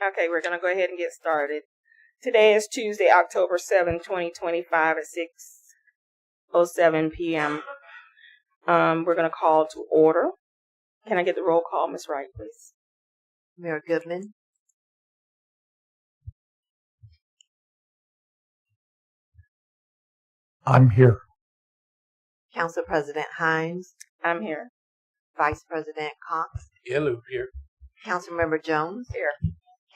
Okay, we're going to go ahead and get started. Today is Tuesday, October 7, 2025 at 6:07 p.m. We're going to call to order. Can I get the roll call, Ms. Wright, please? Mayor Goodman. I'm here. Council President Hinds. I'm here. Vice President Cox. Hello, here. Councilmember Jones. Here.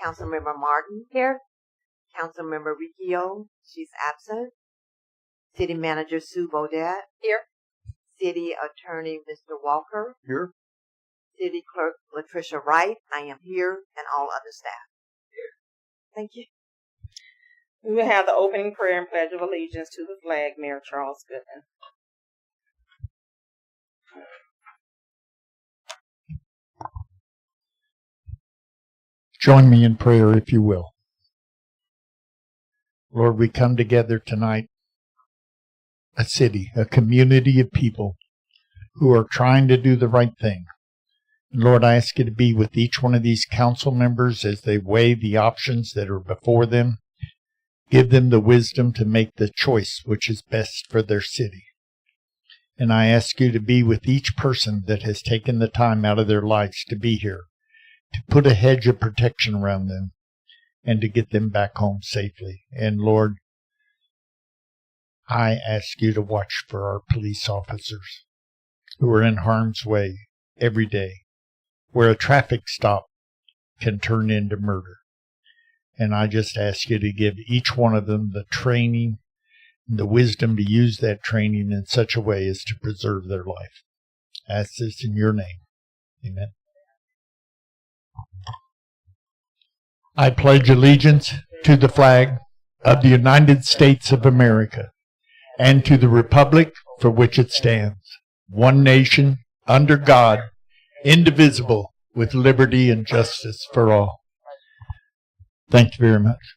Councilmember Martin. Here. Councilmember Riccio. She's absent. City Manager Sue Beaudet. Here. City Attorney Mr. Walker. Here. City Clerk Latricia Wright. I am here, and all other staff. Here. Thank you. We will have the opening prayer and pledge of allegiance to the flag, Mayor Charles Goodman. Join me in prayer, if you will. Lord, we come together tonight, a city, a community of people who are trying to do the right thing. Lord, I ask you to be with each one of these council members as they weigh the options that are before them. Give them the wisdom to make the choice which is best for their city. And I ask you to be with each person that has taken the time out of their lives to be here, to put a hedge of protection around them, and to get them back home safely. And Lord, I ask you to watch for our police officers who are in harm's way every day, where a traffic stop can turn into murder. And I just ask you to give each one of them the training and the wisdom to use that training in such a way as to preserve their life. I ask this in your name. Amen. I pledge allegiance to the flag of the United States of America and to the republic for which it stands, one nation, under God, indivisible, with liberty and justice for all. Thank you very much.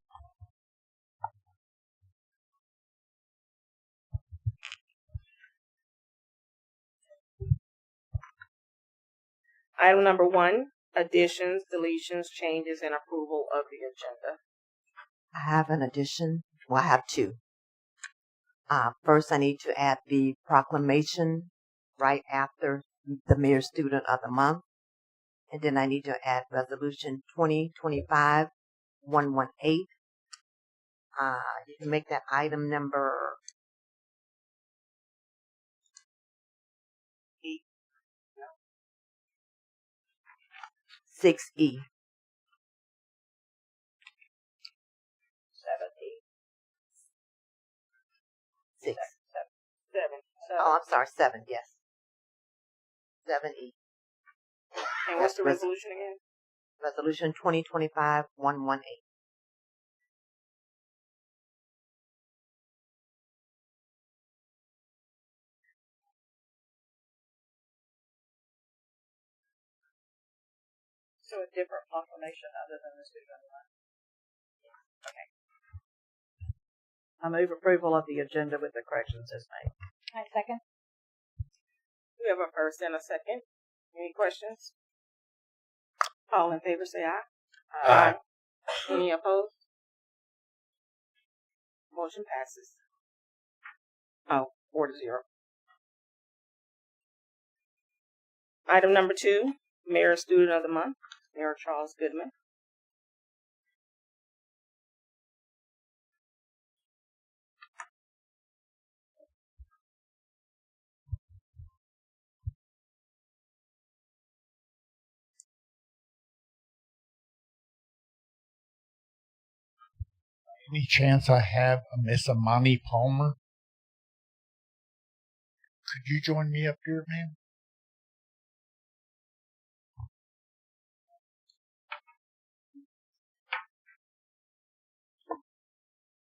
Item number 1, additions, deletions, changes, and approval of the agenda. I have an addition. Well, I have two. First, I need to add the proclamation right after the Mayor Student of the Month. And then I need to add Resolution 2025-118. You can make that item number 6E. 6. 7. Oh, I'm sorry, 7, yes. 7E. And what's the resolution again? Resolution 2025-118. So a different proclamation other than the student of the month. Okay. I move approval of the agenda with the corrections as made. I second. We have a first and a second. Any questions? All in favor say aye. Aye. Any opposed? Motion passes. 4-0. Item number 2, Mayor Student of the Month, Mayor Charles Goodman. Any chance I have a Miss Amani Palmer? Could you join me up here, ma'am?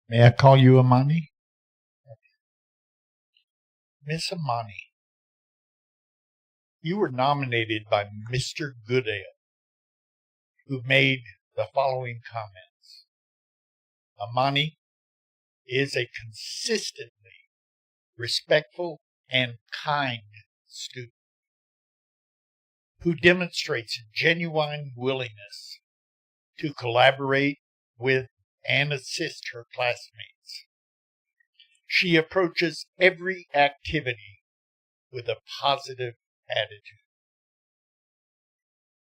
May I call you Amani? Miss Amani, you were nominated by Mr. Goodale, who made the following comments. Amani is a consistently respectful and kind student who demonstrates genuine willingness to collaborate with and assist her classmates. She approaches every activity with a positive attitude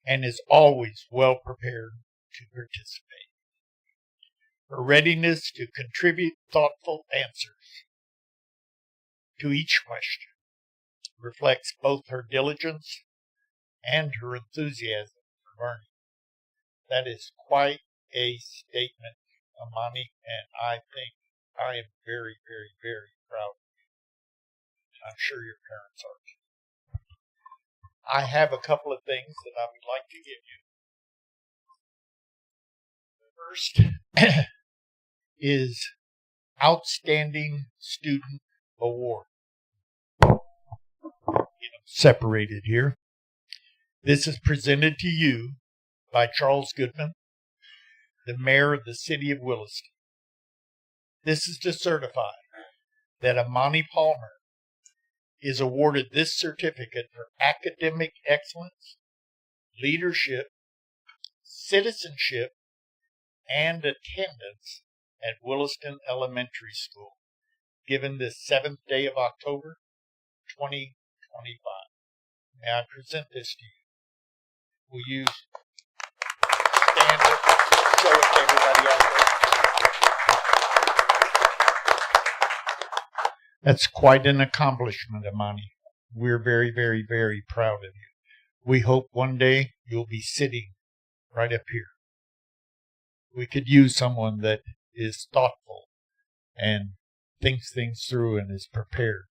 and is always well prepared to participate. Her readiness to contribute thoughtful answers to each question reflects both her diligence and her enthusiasm for learning. That is quite a statement, Amani, and I think I am very, very, very proud of you. I'm sure your parents are too. I have a couple of things that I would like to give you. The first is Outstanding Student Award. Separated here. This is presented to you by Charles Goodman, the mayor of the city of Williston. This is to certify that Amani Palmer is awarded this certificate for academic excellence, leadership, citizenship, and attendance at Williston Elementary School, given this 7th day of October, 2025. May I present this to you? Will you stand up and show it to everybody out there? That's quite an accomplishment, Amani. We're very, very, very proud of you. We hope one day you'll be sitting right up here. We could use someone that is thoughtful and thinks things through and is prepared.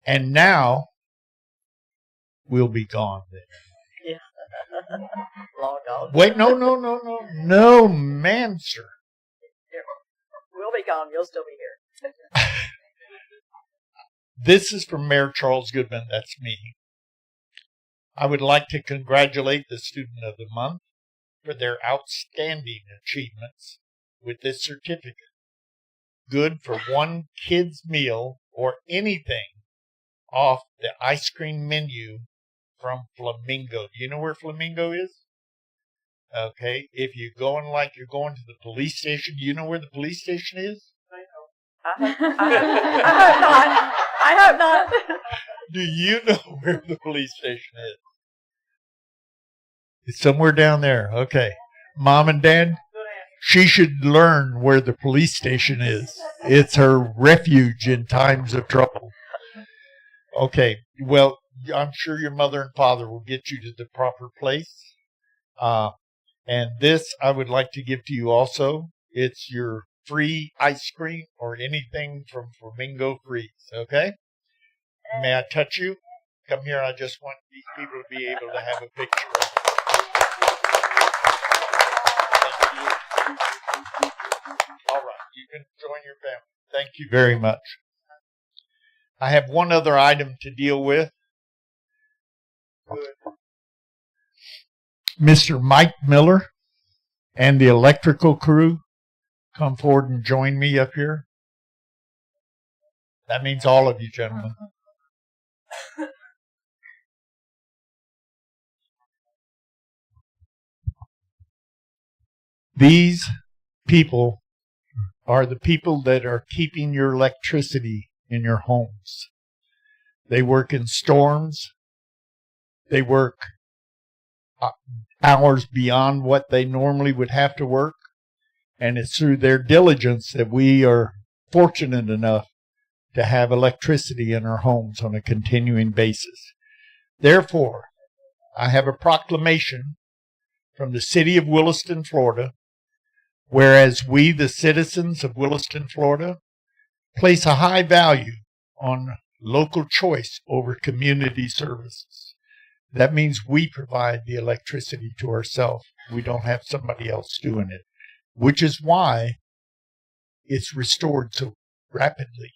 And now we'll be gone then. Yeah. Long gone. Wait, no, ma'am, sir. We'll be gone. You'll still be here. This is from Mayor Charles Goodman. That's me. I would like to congratulate the Student of the Month for their outstanding achievements with this certificate. Good for one kid's meal or anything off the ice cream menu from Flamingo. Do you know where Flamingo is? Okay. If you're going like you're going to the police station, do you know where the police station is? I hope not. I hope not. Do you know where the police station is? It's somewhere down there. Okay. Mom and Dad, she should learn where the police station is. It's her refuge in times of trouble. Okay. Well, I'm sure your mother and father will get you to the proper place. And this I would like to give to you also. It's your free ice cream or anything from Flamingo Freeze. Okay? May I touch you? Come here. I just want these people to be able to have a picture of you. Thank you. All right. You can join your family. Thank you very much. I have one other item to deal with. Good. Mr. Mike Miller and the electrical crew, come forward and join me up here. That means all of you gentlemen. These people are the people that are keeping your electricity in your homes. They work in storms. They work hours beyond what they normally would have to work. And it's through their diligence that we are fortunate enough to have electricity in our homes on a continuing basis. Therefore, I have a proclamation from the city of Williston, Florida, whereas we, the citizens of Williston, Florida, place a high value on local choice over community services. That means we provide the electricity to ourselves. We don't have somebody else doing it, which is why it's restored so rapidly.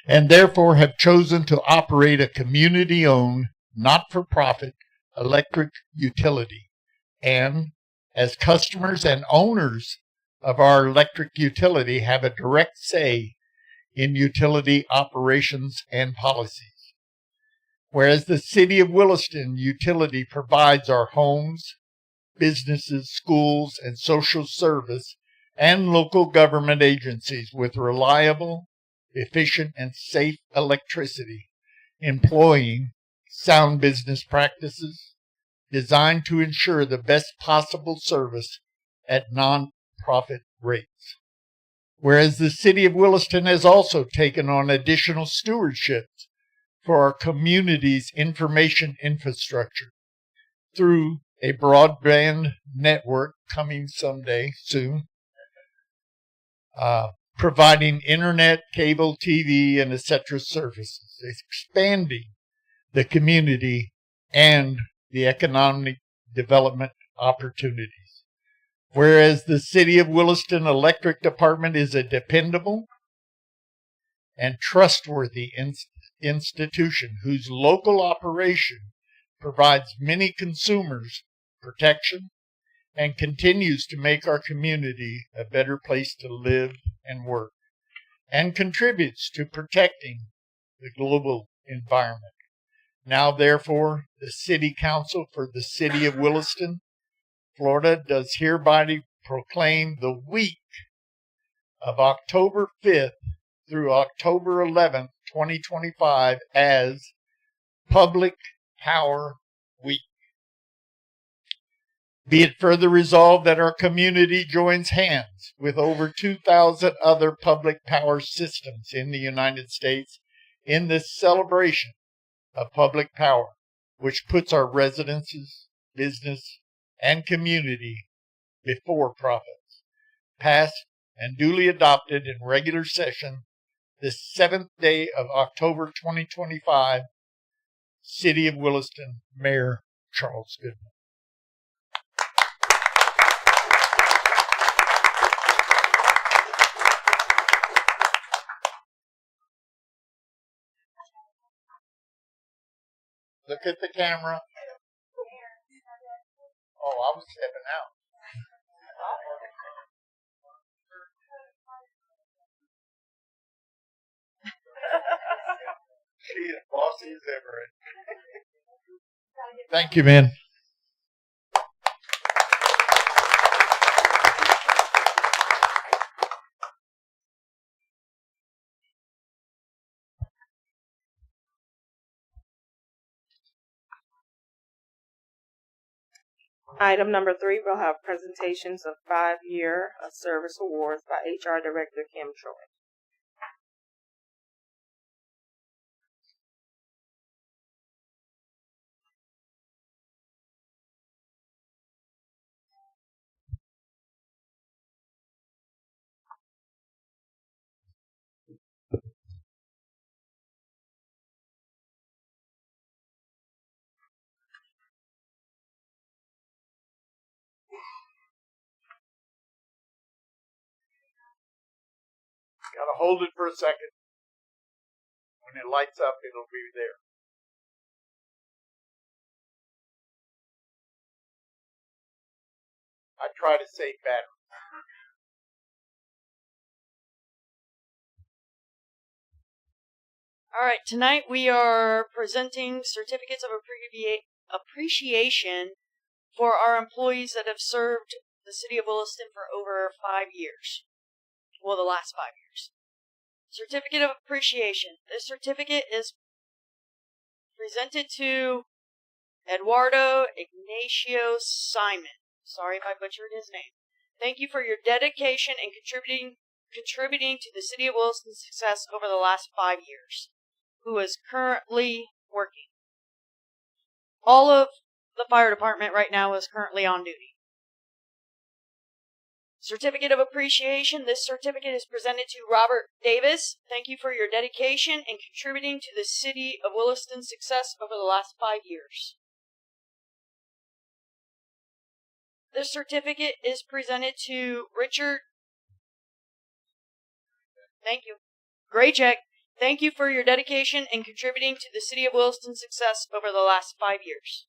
And therefore have chosen to operate a community-owned, not-for-profit electric utility. And as customers and owners of our electric utility have a direct say in utility operations and policies. Whereas the City of Williston utility provides our homes, businesses, schools, and social service and local government agencies with reliable, efficient, and safe electricity, employing sound business practices designed to ensure the best possible service at non-profit rates. Whereas the City of Williston has also taken on additional stewardships for our community's information infrastructure through a broadband network coming someday soon, providing internet, cable TV, and etc. services, expanding the community and the economic development opportunities. Whereas the City of Williston Electric Department is a dependable and trustworthy institution whose local operation provides many consumers protection and continues to make our community a better place to live and work, and contributes to protecting the global environment. Now, therefore, the City Council for the City of Williston, Florida, does hereby proclaim the week of October 5th through October 11th, 2025 as Public Power Week. Be it further resolved that our community joins hands with over 2,000 other public power systems in the United States in this celebration of public power, which puts our residences, business, and community before profits. Passed and duly adopted in regular session the 7th day of October 2025, City of Williston, Mayor Charles Goodman. Look at the camera. Oh, I was stepping out. She is bossy as ever. Thank you, man. Item number 3, we'll have presentations of 5-year service awards by HR Director Kim Troy. Gotta hold it for a second. When it lights up, it'll be there. I try to save battery. All right, tonight we are presenting certificates of appreciation for our employees that have served the City of Williston for over 5 years. Well, the last 5 years. Certificate of appreciation. This certificate is presented to Eduardo Ignacio Simon. Sorry if I butchered his name. Thank you for your dedication and contributing to the City of Williston's success over the last 5 years. Who is currently working. All of the fire department right now is currently on duty. Certificate of appreciation. This certificate is presented to Robert Davis. Thank you for your dedication and contributing to the City of Williston's success over the last 5 years. This certificate is presented to Richard. Thank you. Graycheck. Thank you for your dedication and contributing to the City of Williston's success over the last 5 years.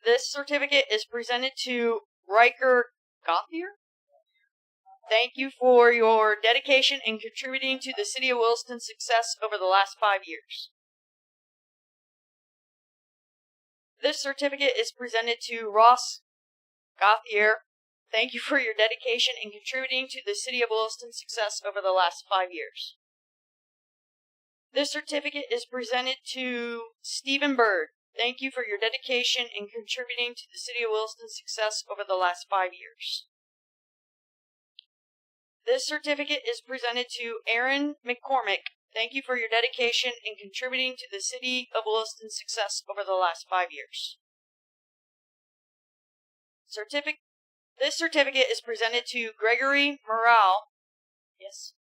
This certificate is presented to Riker Gothier. Thank you for your dedication in contributing to the City of Williston's success over the last 5 years. This certificate is presented to Ross Gauthier. Thank you for your dedication in contributing to the City of Williston's success over the last 5 years. This certificate is presented to Stephen Bird. Thank you for your dedication in contributing to the City of Williston's success over the last 5 years. This certificate is presented to Aaron McCormick. Thank you for your dedication in contributing to the City of Williston's success over the last 5 years. This certificate is presented to Gregory Morale. Yes.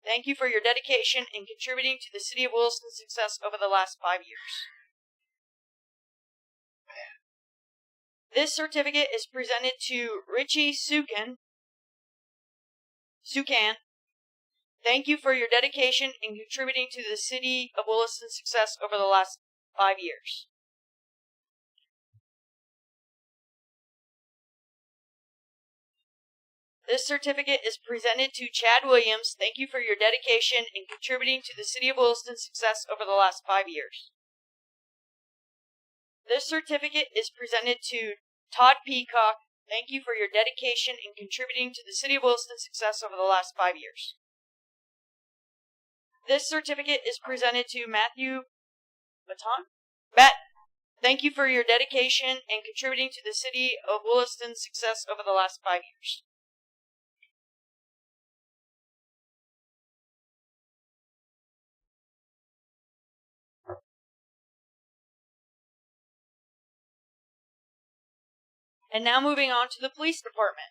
Thank you for your dedication in contributing to the City of Williston's success over the last 5 years. This certificate is presented to Richie Sukan. Thank you for your dedication in contributing to the City of Williston's success over the last 5 years. This certificate is presented to Chad Williams. Thank you for your dedication in contributing to the City of Williston's success over the last 5 years. This certificate is presented to Todd Peacock. Thank you for your dedication in contributing to the City of Williston's success over the last 5 years. This certificate is presented to Matthew Baton. Thank you for your dedication in contributing to the City of Williston's success over the last 5 years. And now moving on to the police department.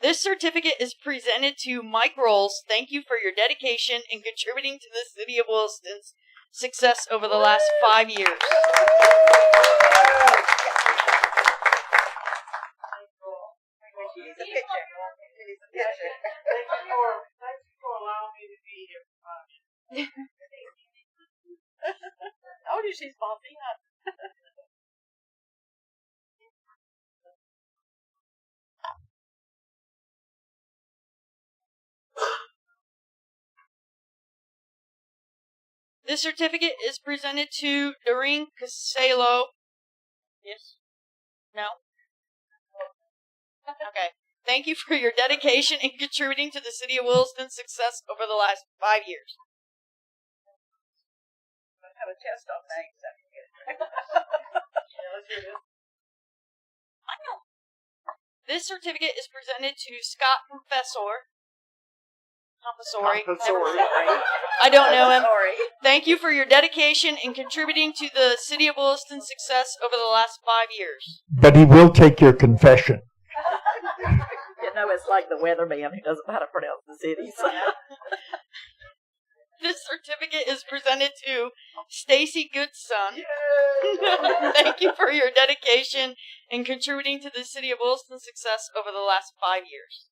This certificate is presented to Mike Rolls. Thank you for your dedication in contributing to the City of Williston's success over the last 5 years. Thank you for allowing me to be here for 5 minutes. I told you she's bumping up. This certificate is presented to Doreen Casalo. Yes? No? Okay. Thank you for your dedication in contributing to the City of Williston's success over the last 5 years. Have a test on names. I know. This certificate is presented to Scott Confessor. I don't know him. Thank you for your dedication in contributing to the City of Williston's success over the last 5 years. But he will take your confession. You know, it's like the weatherman who doesn't know how to pronounce the cities. This certificate is presented to Stacy Goodson. Thank you for your dedication in contributing to the City of Williston's success over the last 5 years.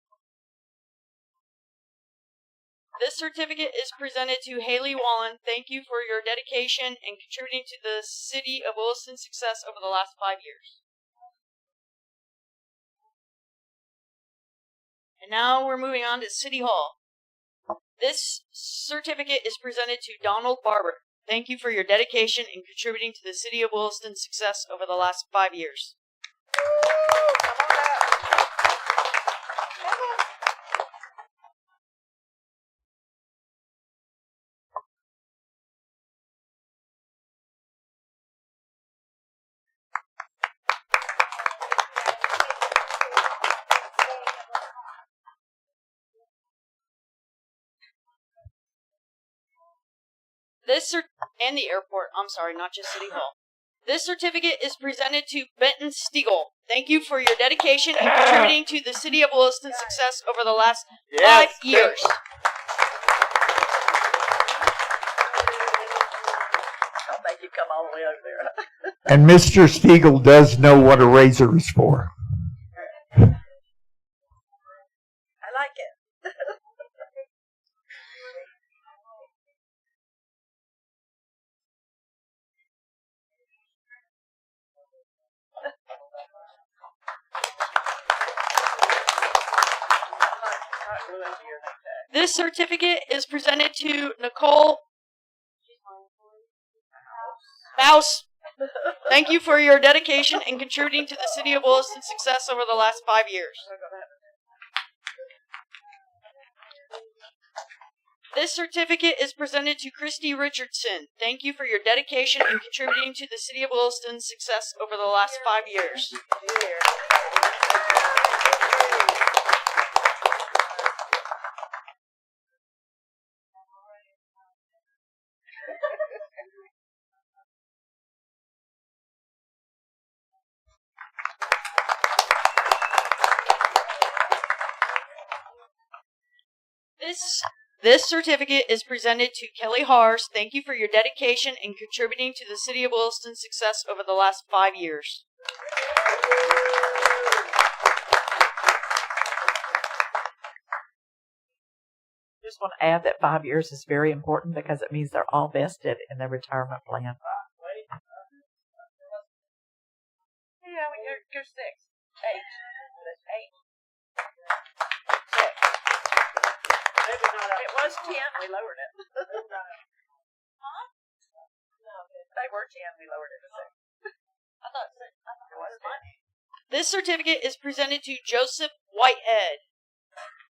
This certificate is presented to Haley Wallen. Thank you for your dedication in contributing to the City of Williston's success over the last 5 years. And now we're moving on to City Hall. This certificate is presented to Donald Barber. Thank you for your dedication in contributing to the City of Williston's success over the last 5 years. And the airport. I'm sorry, not just City Hall. This certificate is presented to Benton Stiegel. Thank you for your dedication in contributing to the City of Williston's success over the last 5 years. I'll make you come all the way over there. And Mr. Stiegel does know what a razor is for. I like it. This certificate is presented to Nicole Mouse. Thank you for your dedication and contributing to the City of Williston's success over the last 5 years. This certificate is presented to Christy Richardson. Thank you for your dedication and contributing to the City of Williston's success over the last 5 years. This certificate is presented to Kelly Hars. Thank you for your dedication and contributing to the City of Williston's success over the last 5 years. Just want to add that 5 years is very important because it means they're all vested in their retirement plan. Yeah, you're 6. 8. 8. It was 10. We lowered it. They were 10. We lowered it to 6. I thought it was 10. This certificate is presented to Joseph Whitehead.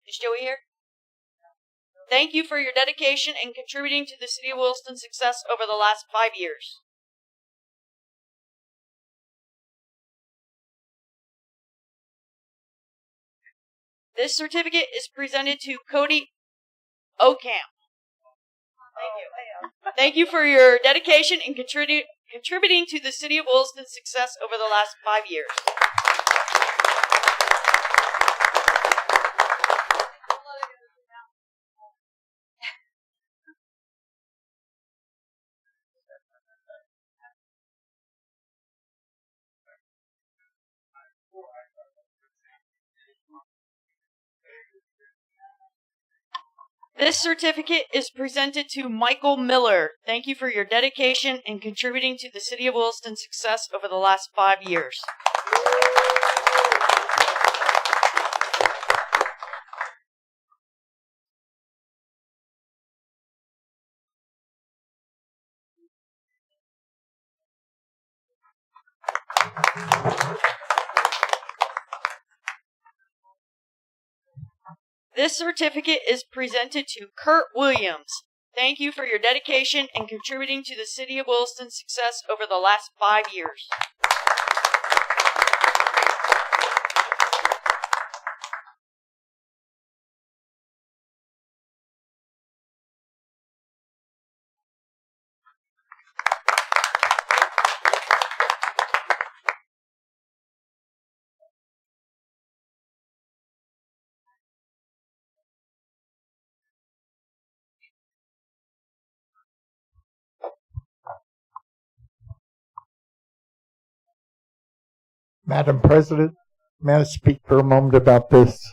Is Joey here? Thank you for your dedication and contributing to the City of Williston's success over the last 5 years. This certificate is presented to Cody Ocamp. Thank you for your dedication and contributing to the City of Williston's success over the last 5 years. This certificate is presented to Michael Miller. Thank you for your dedication and contributing to the City of Williston's success over the last 5 years. This certificate is presented to Kurt Williams. Thank you for your dedication and contributing to the City of Williston's success over the last 5 years. Madam President, may I speak for a moment about this?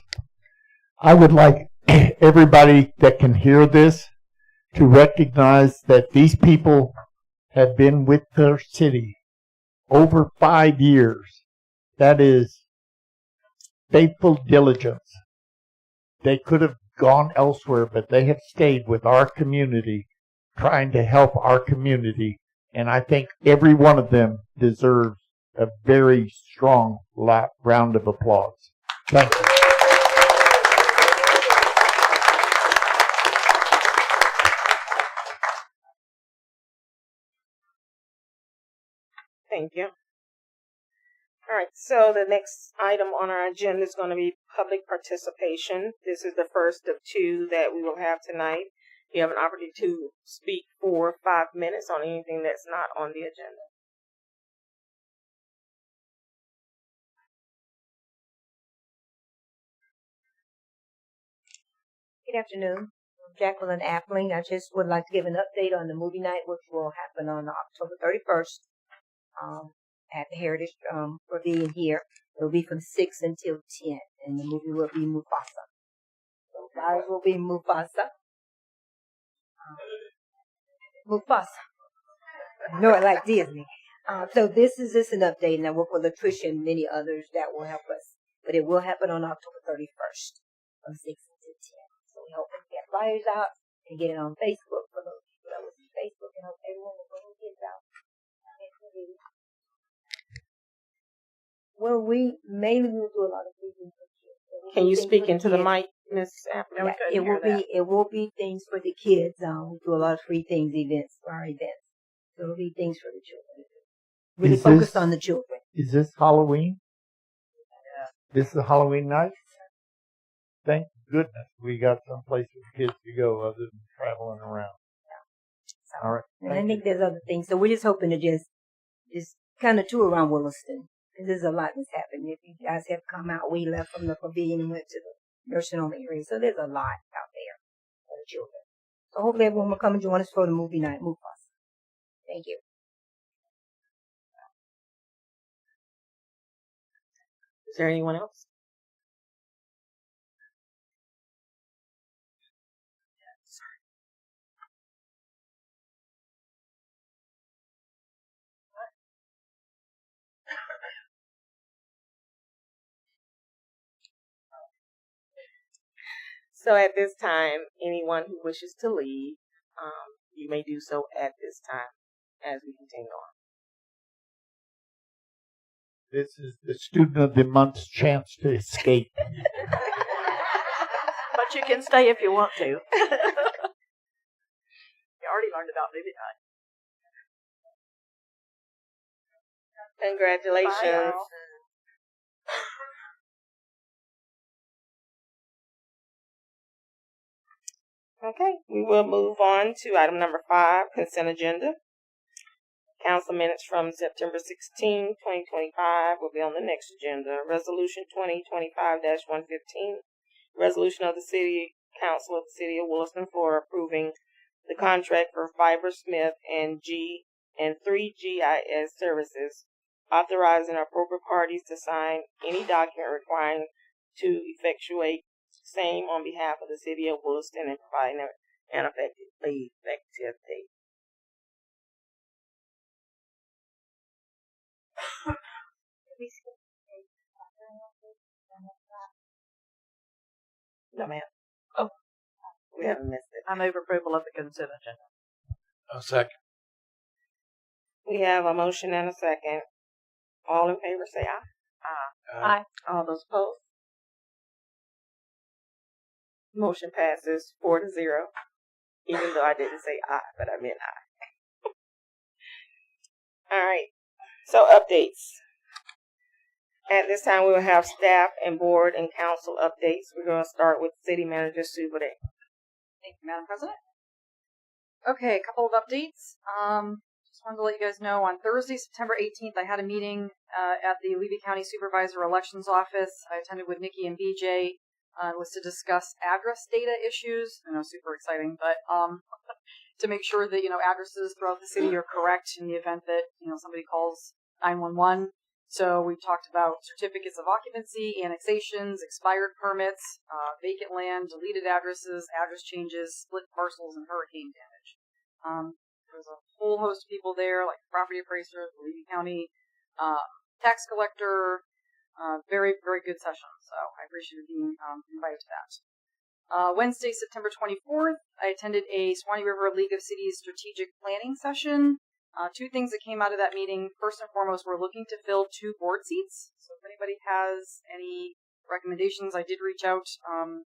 I would like everybody that can hear this to recognize that these people have been with their city over 5 years. That is faithful diligence. They could have gone elsewhere, but they have stayed with our community, trying to help our community. And I think every one of them deserves a very strong round of applause. Thank you. Thank you. All right, so the next item on our agenda is going to be public participation. This is the first of 2 that we will have tonight. You have an opportunity to speak for 5 minutes on anything that's not on the agenda. Good afternoon. I'm Jacqueline Appling. I just would like to give an update on the movie night, which will happen on October 31st at the Heritage Ravine here. It will be from 6 until 10, and the movie will be Mufasa. So guys will be Mufasa. Mufasa. I know it like Disney. So this is just an update, and I work with Latricia and many others that will help us. But it will happen on October 31st from 6 until attend. So we hope to get flyers out and get it on Facebook for those people that was on Facebook, and hope everyone will bring kids out. Well, we mainly will do a lot of things for kids. So we'll Can do you things speak for the into the kids. mic, Miss Apple? No, we Yeah, couldn't hear that. it will be things for the kids. We do a lot of free things, events for our events. So it'll be things for the children. Really Is focused this- on the children. Is this Halloween? Yeah. This is Halloween night? Thank goodness we got some place for kids to go other than traveling around. So, All right. and I Thank think you. there's other things. So we're just hoping to just kind of tour around Williston. Because there's a lot that's happened. If you guys have come out, we left from the pavilion and went to the nursing home area. So there's a lot out there for the children. So hopefully everyone will come and join us for the movie night. Move us. Thank you. Is there anyone else? So at this time, anyone who wishes to leave, you may do so at this time as we continue on. This is the student of the month's chance to escape. But you can stay if you want to. You already learned about movie night. Congratulations. Bye, y'all. Okay, we will move on to item number 5, consent agenda. Council minutes from September 16, 2025 will be on the next agenda. Resolution 2025-115, resolution of the City Council of the City of Williston, Florida, approving the contract for Fiber Smith and 3GIS services, authorizing appropriate parties to sign any document requiring to effectuate same on behalf of the City of Williston and providing an effective date. No, ma'am. We haven't missed it. I move approval of the consent agenda. A second. We have a motion and a second. All in favor say aye. Aye. All those opposed? Motion passes 4-0. Even though I didn't say aye, but I meant aye. All right. So updates. At this time, we will have staff and board and council updates. We're going to start with City Manager Sue Beaudet. Thank you, Madam President. Okay, a couple of updates. Just wanted to let you guys know on Thursday, September 18th, I had a meeting at the Levy County Supervisor Elections Office. I attended with Nikki and BJ. It was to discuss address data issues. I know, super exciting, but to make sure that, addresses throughout the city are correct in the event that, somebody calls 911. So we talked about certificates of occupancy, annexations, expired permits, vacant land, deleted addresses, address changes, split parcels, and hurricane damage. There was a whole host of people there, like the property appraiser, the Levy County tax collector. Very, very good session. So I appreciate being invited to that. Wednesday, September 24th, I attended a Swanee River League of Cities strategic planning session. Two things that came out of that meeting. First and foremost, we're looking to fill 2 board seats. So if anybody has any recommendations, I did reach out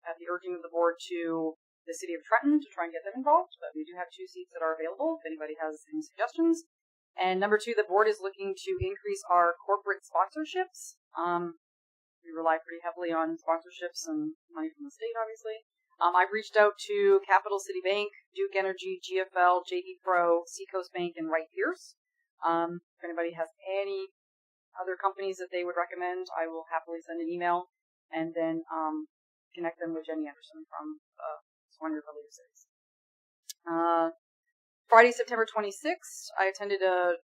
at the urging of the board to the City of Trenton to try and get them involved. But we do have 2 seats that are available if anybody has any suggestions. And number 2, the board is looking to increase our corporate sponsorships. We rely pretty heavily on sponsorships and money from the state, obviously. I've reached out to Capital City Bank, Duke Energy, GFL, JD Pro, Seacoast Bank, and Wright Pierce. If anybody has any other companies that they would recommend, I will happily send an email and then connect them with Jenny Anderson from Swanee River League of Cities. Friday, September 26th, I attended a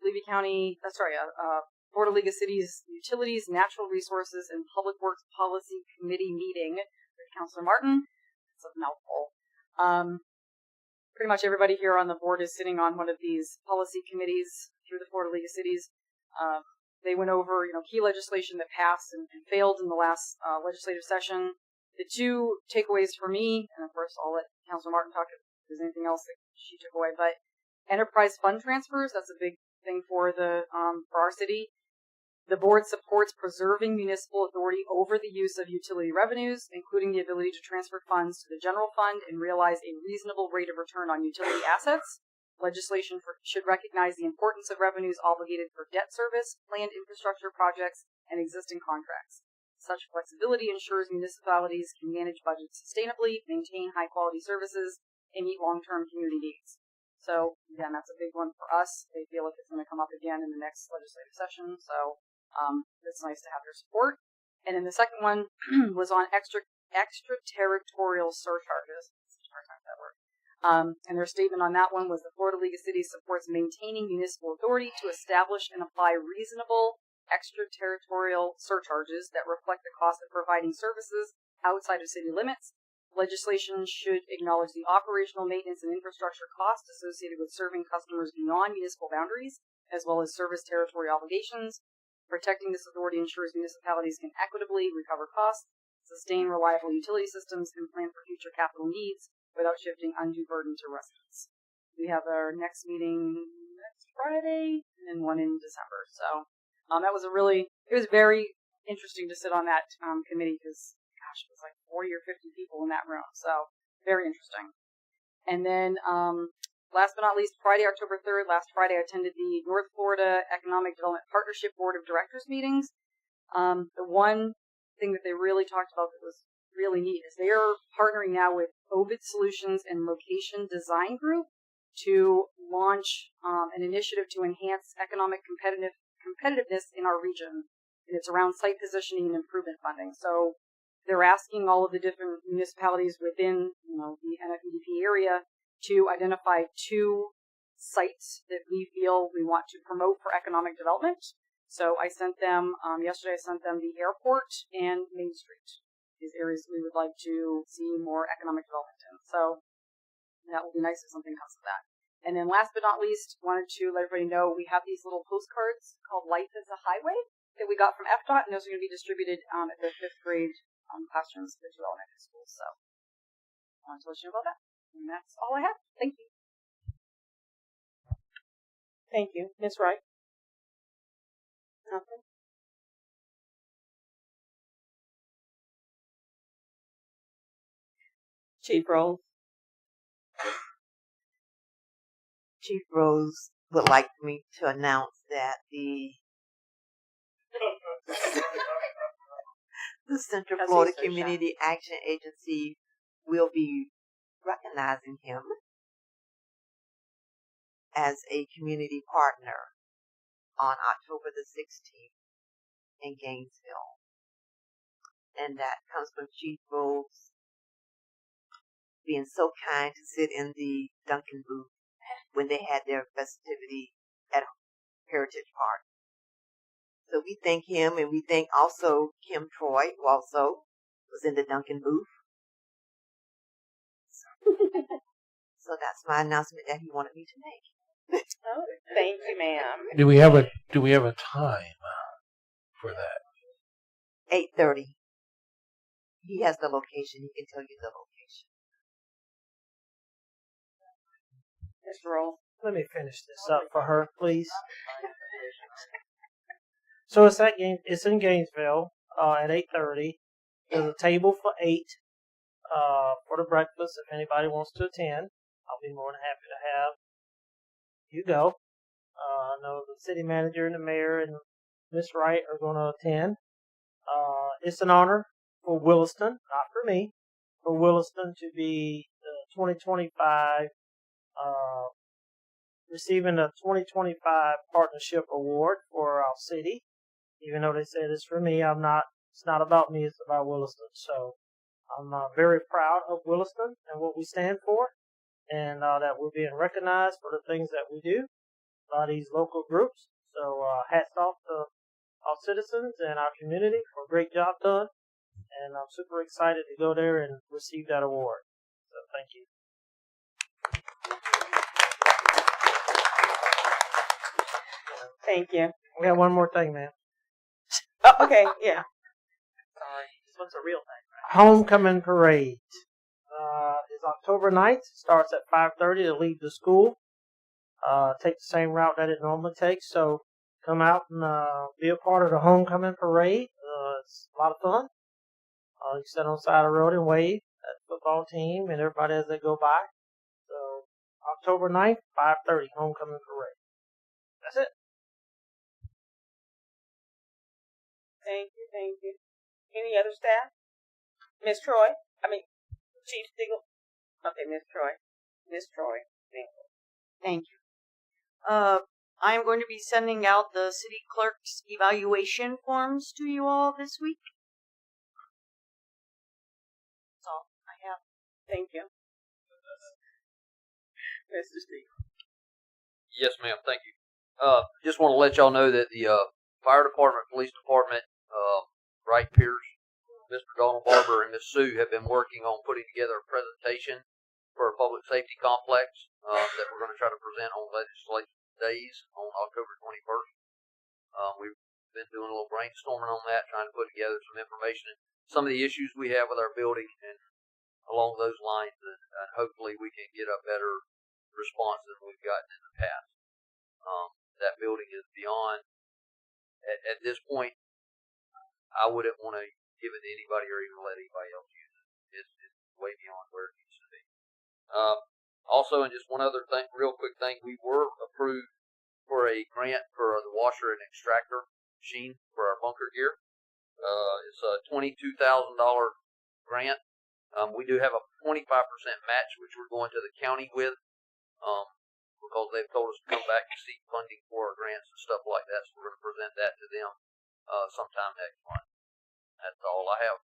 Florida League of Cities Utilities, Natural Resources, and Public Works Policy Committee meeting with Councilor Martin. It's a mouthful. Pretty much everybody here on the board is sitting on one of these policy committees through the Florida League of Cities. They went over, key legislation that passed and failed in the last legislative session. The two takeaways for me, and of course I'll let Councilor Martin talk if there's anything else that she took away, but enterprise fund transfers, that's a big thing for for our city. The board supports preserving municipal authority over the use of utility revenues, including the ability to transfer funds to the general fund and realize a reasonable rate of return on utility assets. Legislation should recognize the importance of revenues obligated for debt service, planned infrastructure projects, and existing contracts. Such flexibility ensures municipalities can manage budgets sustainably, maintain high-quality services, and meet long-term community needs. So, again, that's a big one for us. They feel like it's going to come up again in the next legislative session, so it's nice to have their support. And then the second one was on extraterritorial surcharges. And their statement on that one was the Florida League of Cities supports maintaining municipal authority to establish and apply reasonable extraterritorial surcharges that reflect the cost of providing services outside of city limits. Legislation should acknowledge the operational maintenance and infrastructure costs associated with serving customers beyond municipal boundaries, as well as service territory obligations. Protecting this authority ensures municipalities can equitably recover costs, sustain reliable utility systems, and plan for future capital needs without shifting undue burden to residents. We have our next meeting next Friday and then one in December. So it was very interesting to sit on that committee because, gosh, it was like 40 or 50 people in that room. So very interesting. And then last but not least, Friday, October 3rd, last Friday, I attended the North Florida Economic Development Partnership Board of Directors meetings. The one thing that they really talked about that was really neat is they are partnering now with Ovid Solutions and Location Design Group to launch an initiative to enhance economic competitiveness in our region. And it's around site positioning and improvement funding. So they're asking all of the different municipalities within the NFEDP area to identify 2 sites that we feel we want to promote for economic development. So I sent them, yesterday I sent them the airport and Main Street. These areas we would like to see more economic development in. So that will be nice if something comes of that. And then last but not least, wanted to let everybody know we have these little postcards called Life is a Highway that we got from FDOT, and those are going to be distributed at the 5th grade classrooms at the 2 elementary schools. So I wanted to let you know about that. And that's all I have. Thank you. Thank you. Ms. Wright? Nothing? Chief Rose? Chief Rose would like me to announce that the Central Florida Community Action Agency will be recognizing him as a community partner on October the 16th in Gainesville. And that comes from Chief Rose being so kind to sit in the Duncan booth when they had their festivity at Heritage Park. So we thank him, and we thank also Kim Troy, who also was in the Duncan booth. So that's my announcement that he wanted me to make. Oh, thank you, ma'am. Do we have a time for that? 8:30. He has the location. He can tell you the location. Ms. Rose? Let me finish this up for her, please. So it's in Gainesville at 8:30. There's a table for 8 for the breakfast. If anybody wants to attend, I'll be more than happy to have you go. I know the city manager and the mayor and Miss Wright are going to attend. It's an honor for Williston, not for me, for Williston to be the 2025 receiving a 2025 partnership award for our city. Even though they said it's for me, it's not about me, it's about Williston. So I'm very proud of Williston and what we stand for, and that we're being recognized for the things that we do by these local groups. So hats off to our citizens and our community for a great job done. And I'm super excited to go there and receive that award. So thank you. Thank you. We have one more thing, man. Oh, okay, yeah. Sorry. This one's a real thing, right? Homecoming parade is October 9th. Starts at 5:30 to leave the school. Take the same route that it normally takes. So come out and be a part of the homecoming parade. It's a lot of fun. You sit on the side of the road and wave at the football team and everybody as they go by. So October 9th, 5:30, homecoming parade. That's it. Thank you, thank you. Any other staff? Miss Troy? Chief Stigl? Okay, Miss Troy. Miss Troy. Thank you. I am going to be sending out the city clerk's evaluation forms to you all this week. That's all I have. Thank you. Mr. Stigl. Yes, ma'am. Thank you. Just want to let y'all know that the fire department, police department, Wright, Pierce, Mr. Donald Barber, and Miss Sue have been working on putting together a presentation for a public safety complex that we're going to try to present on legislative days on October 21st. We've been doing a little brainstorming on that, trying to put together some information, some of the issues we have with our building, and along those lines, and hopefully we can get a better response than we've gotten in the past. That building is beyond, at this point, I wouldn't want to give it to anybody or even let anybody else use it. It's way beyond where it needs to be. Also, and just one other thing, real quick thing, we were approved for a grant for the washer and extractor machine for our bunker gear. It's a $22,000 grant. We do have a 25% match, which we're going to the county with, because they've told us to come back and seek funding for our grants and stuff like that. So we're going to present that to them sometime next month. That's all I have.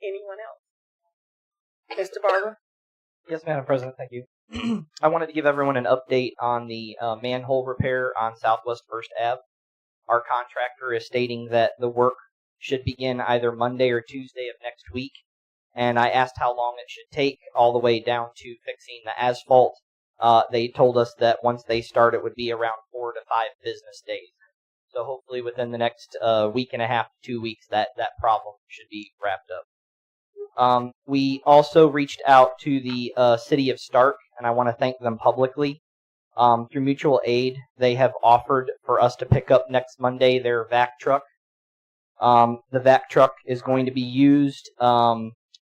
Anyone else? Mr. Barber? Yes, Madam President, thank you. I wanted to give everyone an update on the manhole repair on Southwest 1st Ave. Our contractor is stating that the work should begin either Monday or Tuesday of next week, and I asked how long it should take, all the way down to fixing the asphalt. They told us that once they start, it would be around 4 to 5 business days. So hopefully within the next week and a half to 2 weeks, that problem should be wrapped up. We also reached out to the city of Stark, and I want to thank them publicly. Through mutual aid, they have offered for us to pick up next Monday their vac truck. The vac truck is going to be used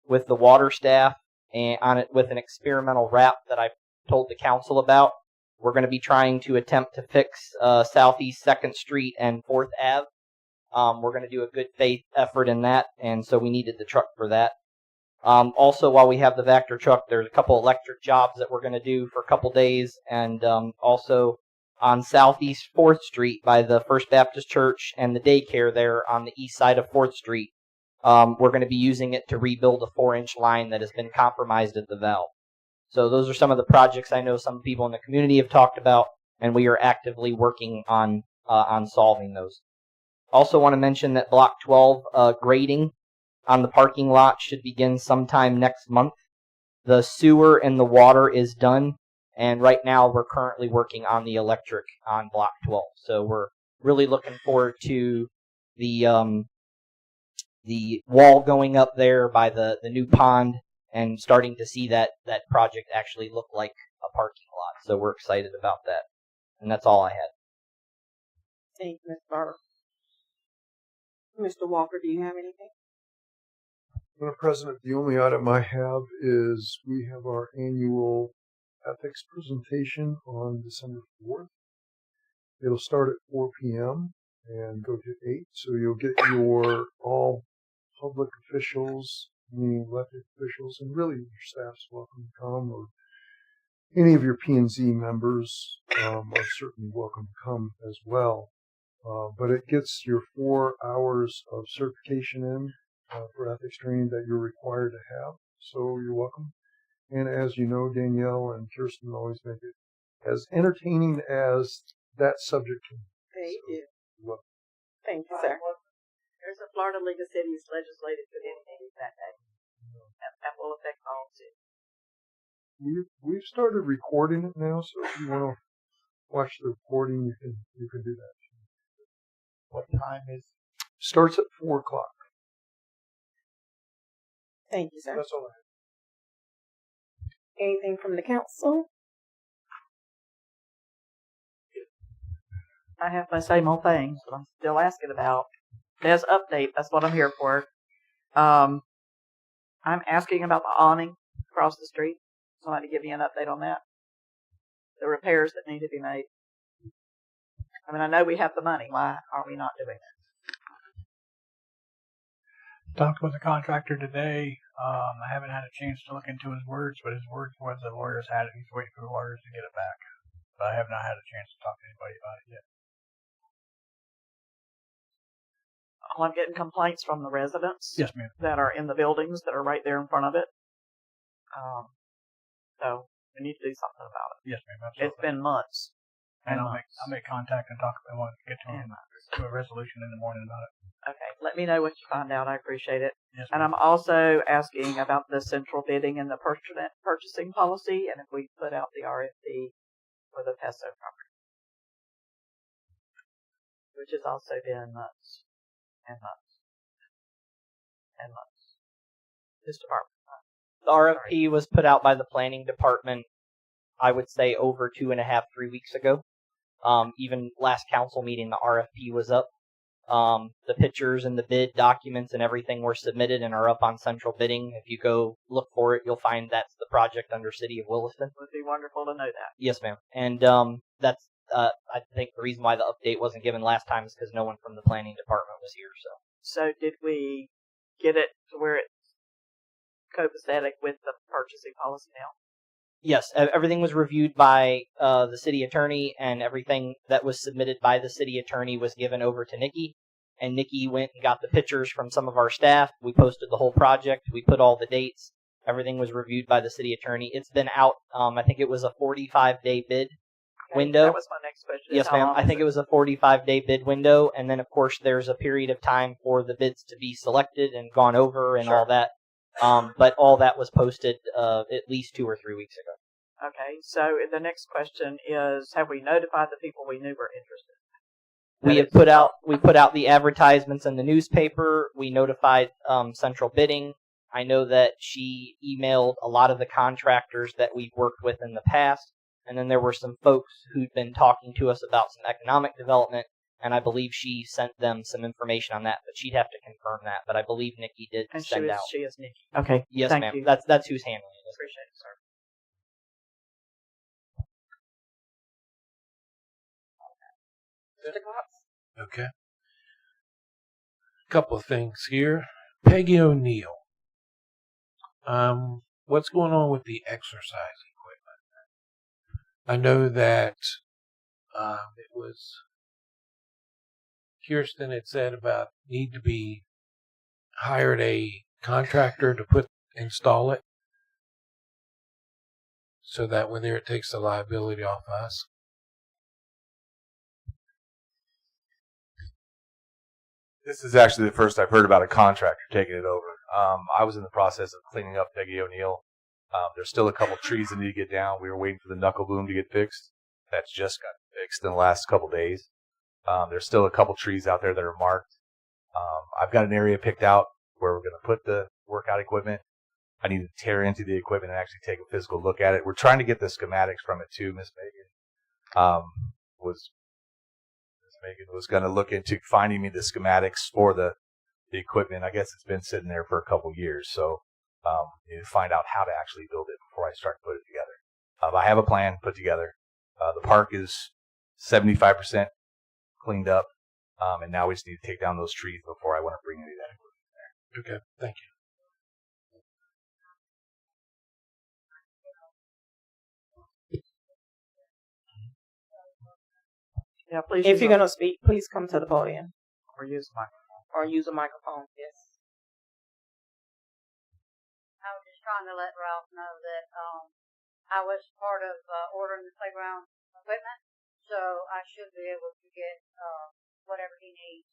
with the water staff and on it with an experimental wrap that I told the council about. We're going to be trying to attempt to fix Southeast 2nd Street and 4th Ave. We're going to do a good faith effort in that, and so we needed the truck for that. Also, while we have the Vector truck, there's a couple electric jobs that we're going to do for a couple days, and also on Southeast 4th Street by the First Baptist Church and the daycare there on the east side of 4th Street. We're going to be using it to rebuild a 4-inch line that has been compromised at the valve. So those are some of the projects I know some people in the community have talked about, and we are actively working on solving those. Also want to mention that Block 12 grading on the parking lot should begin sometime next month. The sewer and the water is done, and right now we're currently working on the electric on Block 12. So we're really looking forward to the wall going up there by the new pond and starting to see that project actually look like a parking lot. So we're excited about that. And that's all I had. Thank you, Ms. Barber. Mr. Walker, do you have anything? Madam President, the only item I have is we have our annual ethics presentation on December 4th. It'll start at 4 p.m. and go to 8, so you'll get your all public officials, meaning elected officials, and really your staff's welcome to come, or any of your P&Z members are certainly welcome to come as well. But it gets your 4 hours of certification in for ethics training that you're required to have, so you're welcome. And as you know, Danielle and Kiersten always make it as entertaining as that subject can be. They do. Well, thank you, sir. There's a Florida League of Cities legislative committee that day. That will affect all cities. We've started recording it now, so if you want to watch the recording, you can do that. What time is? Starts at 4 o'clock. Thank you, sir. That's all I have. Anything from the council? I have my same old things, but I'm still asking about. There's update. That's what I'm here for. I'm asking about the awning across the street. Somebody give me an update on that. The repairs that need to be made. I mean, I know we have the money. Why are we not doing it? Talked with the contractor today. I haven't had a chance to look into his words, but his words was the lawyers had it. He's waiting for the lawyers to get it back. But I have not had a chance to talk to anybody about it yet. Well, I'm getting complaints from the residents. Yes, ma'am. That are in the buildings that are right there in front of it. So we need to do something about it. Yes, ma'am. Absolutely. It's been months. And I'll make contact and talk. I want to get to a resolution in the morning about it. Okay, let me know what you find out. I appreciate it. Yes, and I'm also asking about the central bidding and the purchasing policy, and if we put out the RFP for the Peso property, which has also been months and months and months. This department. The RFP was put out by the planning department, I would say, over 2.5, 3 weeks ago. Even last council meeting, the RFP was up. The pictures and the bid documents and everything were submitted and are up on central bidding. If you go look for it, you'll find that's the project under City of Williston. It would be wonderful to know that. Yes, ma'am. And that's I think the reason why the update wasn't given last time is because no one from the planning department was here. So did we get it to where it's copacetic with the purchasing policy now? Yes, everything was reviewed by the city attorney, and everything that was submitted by the city attorney was given over to Nikki. And Nikki went and got the pictures from some of our staff. We posted the whole project. We put all the dates. Everything was reviewed by the city attorney. It's been out. I think it was a 45-day bid window. That was my next question. Yes, ma'am. I think it was a 45-day bid window, and then of course there's a period of time for the bids to be selected and gone over and all that. But all that was posted at least 2 or 3 weeks ago. Okay, so the next question is: have we notified the people we knew were interested? We put out the advertisements in the newspaper. We notified central bidding. I know that she emailed a lot of the contractors that we've worked with in the past, and then there were some folks who'd been talking to us about some economic development, and I believe she sent them some information on that, but she'd have to confirm that. But I believe Nikki did send out. She is Nikki. Okay. Yes, Thank ma'am. you. That's who's handling it. Appreciate it, sir. Okay. Couple of things here. Peggy O'Neill. What's going on with the exercise equipment? I know that it was Kiersten had said about need to be hired a contractor to install it, so that when there it takes the liability off us. This is actually the first I've heard about a contractor taking it over. I was in the process of cleaning up Peggy O'Neill. There's still a couple trees that need to get down. We were waiting for the knuckle boom to get fixed. That's just got fixed in the last couple days. There's still a couple trees out there that are marked. I've got an area picked out where we're going to put the workout equipment. I need to tear into the equipment and actually take a physical look at it. We're trying to get the schematics from it too. Miss Megan was going to look into finding me the schematics for the equipment. I guess it's been sitting there for a couple years, so need to find out how to actually build it before I start putting it together. I have a plan put together. The park is 75% cleaned up, and now we just need to take down those trees before I want to bring any of that equipment there. Okay, thank you. Yeah, please. If you're going to speak, please come to the podium. Or use a microphone. Or use a microphone, yes. I was just trying to let Ralph know that I was part of ordering the playground equipment, so I should be able to get whatever he needs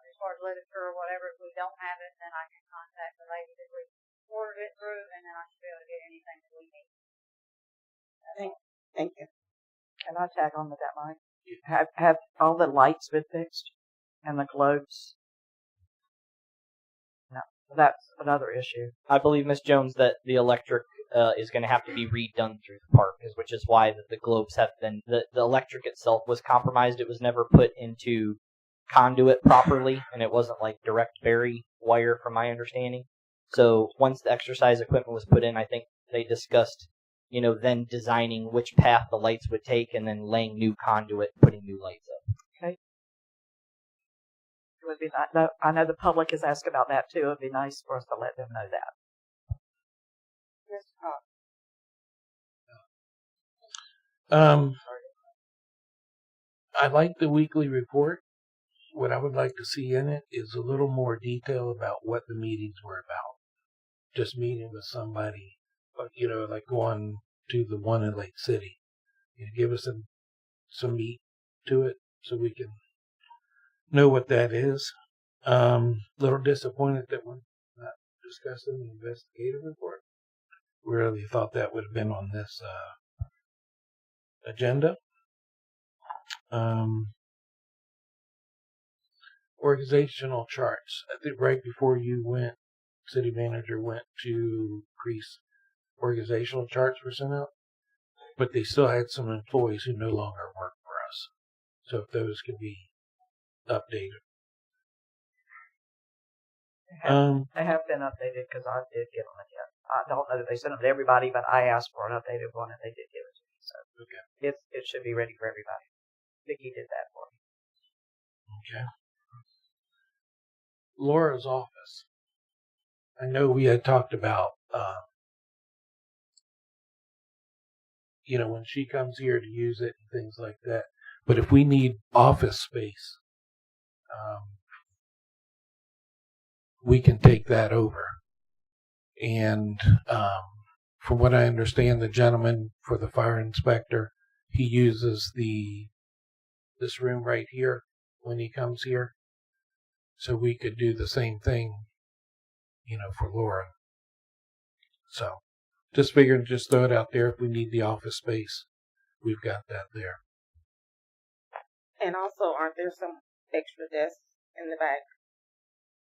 as far as literature or whatever. If we don't have it, then I can contact the lady that we ordered it through, and then I should be able to get anything that we need. Thank you. Can I tag on with that, Mike? Have all the lights been fixed? and the globes. No, that's another issue. I believe, Miss Jones, that the electric is going to have to be redone through the park, which is why the globes have been the electric itself was compromised. It was never put into conduit properly, and it wasn't like direct bury wire, from my understanding. So once the exercise equipment was put in, I think they discussed, then designing which path the lights would take, and then laying new conduit, putting new lights up. Okay. It would be I know the public has asked about that too. It would be nice for us to let them know that. Yes, I like the weekly report. What I would like to see in it is a little more detail about what the meetings were about. Just meeting with somebody, like going to the one in Lake City. Give us some meat to it so we can know what that is. Little disappointed that we're not discussing the investigative report. Really thought that would have been on this agenda. Organizational charts. I think right before you went, city manager went to Greece. Organizational charts were sent out, but they still had some employees who no longer work for us. So if those could be updated. They have been updated because I did get them again. I don't know that they sent them to everybody, but I asked for an updated one and they did give it to me. So okay. It should be ready for everybody. Vicki did that for me. Okay. Laura's office. I know we had talked about, when she comes here to use it and things like that. But if we need office space, we can take that over. And from what I understand, the gentleman for the fire inspector, he uses this room right here when he comes here. So we could do the same thing, for Laura. So just figuring, just throw it out there. If we need the office space, we've got that there. And also, aren't there some extra desks in the back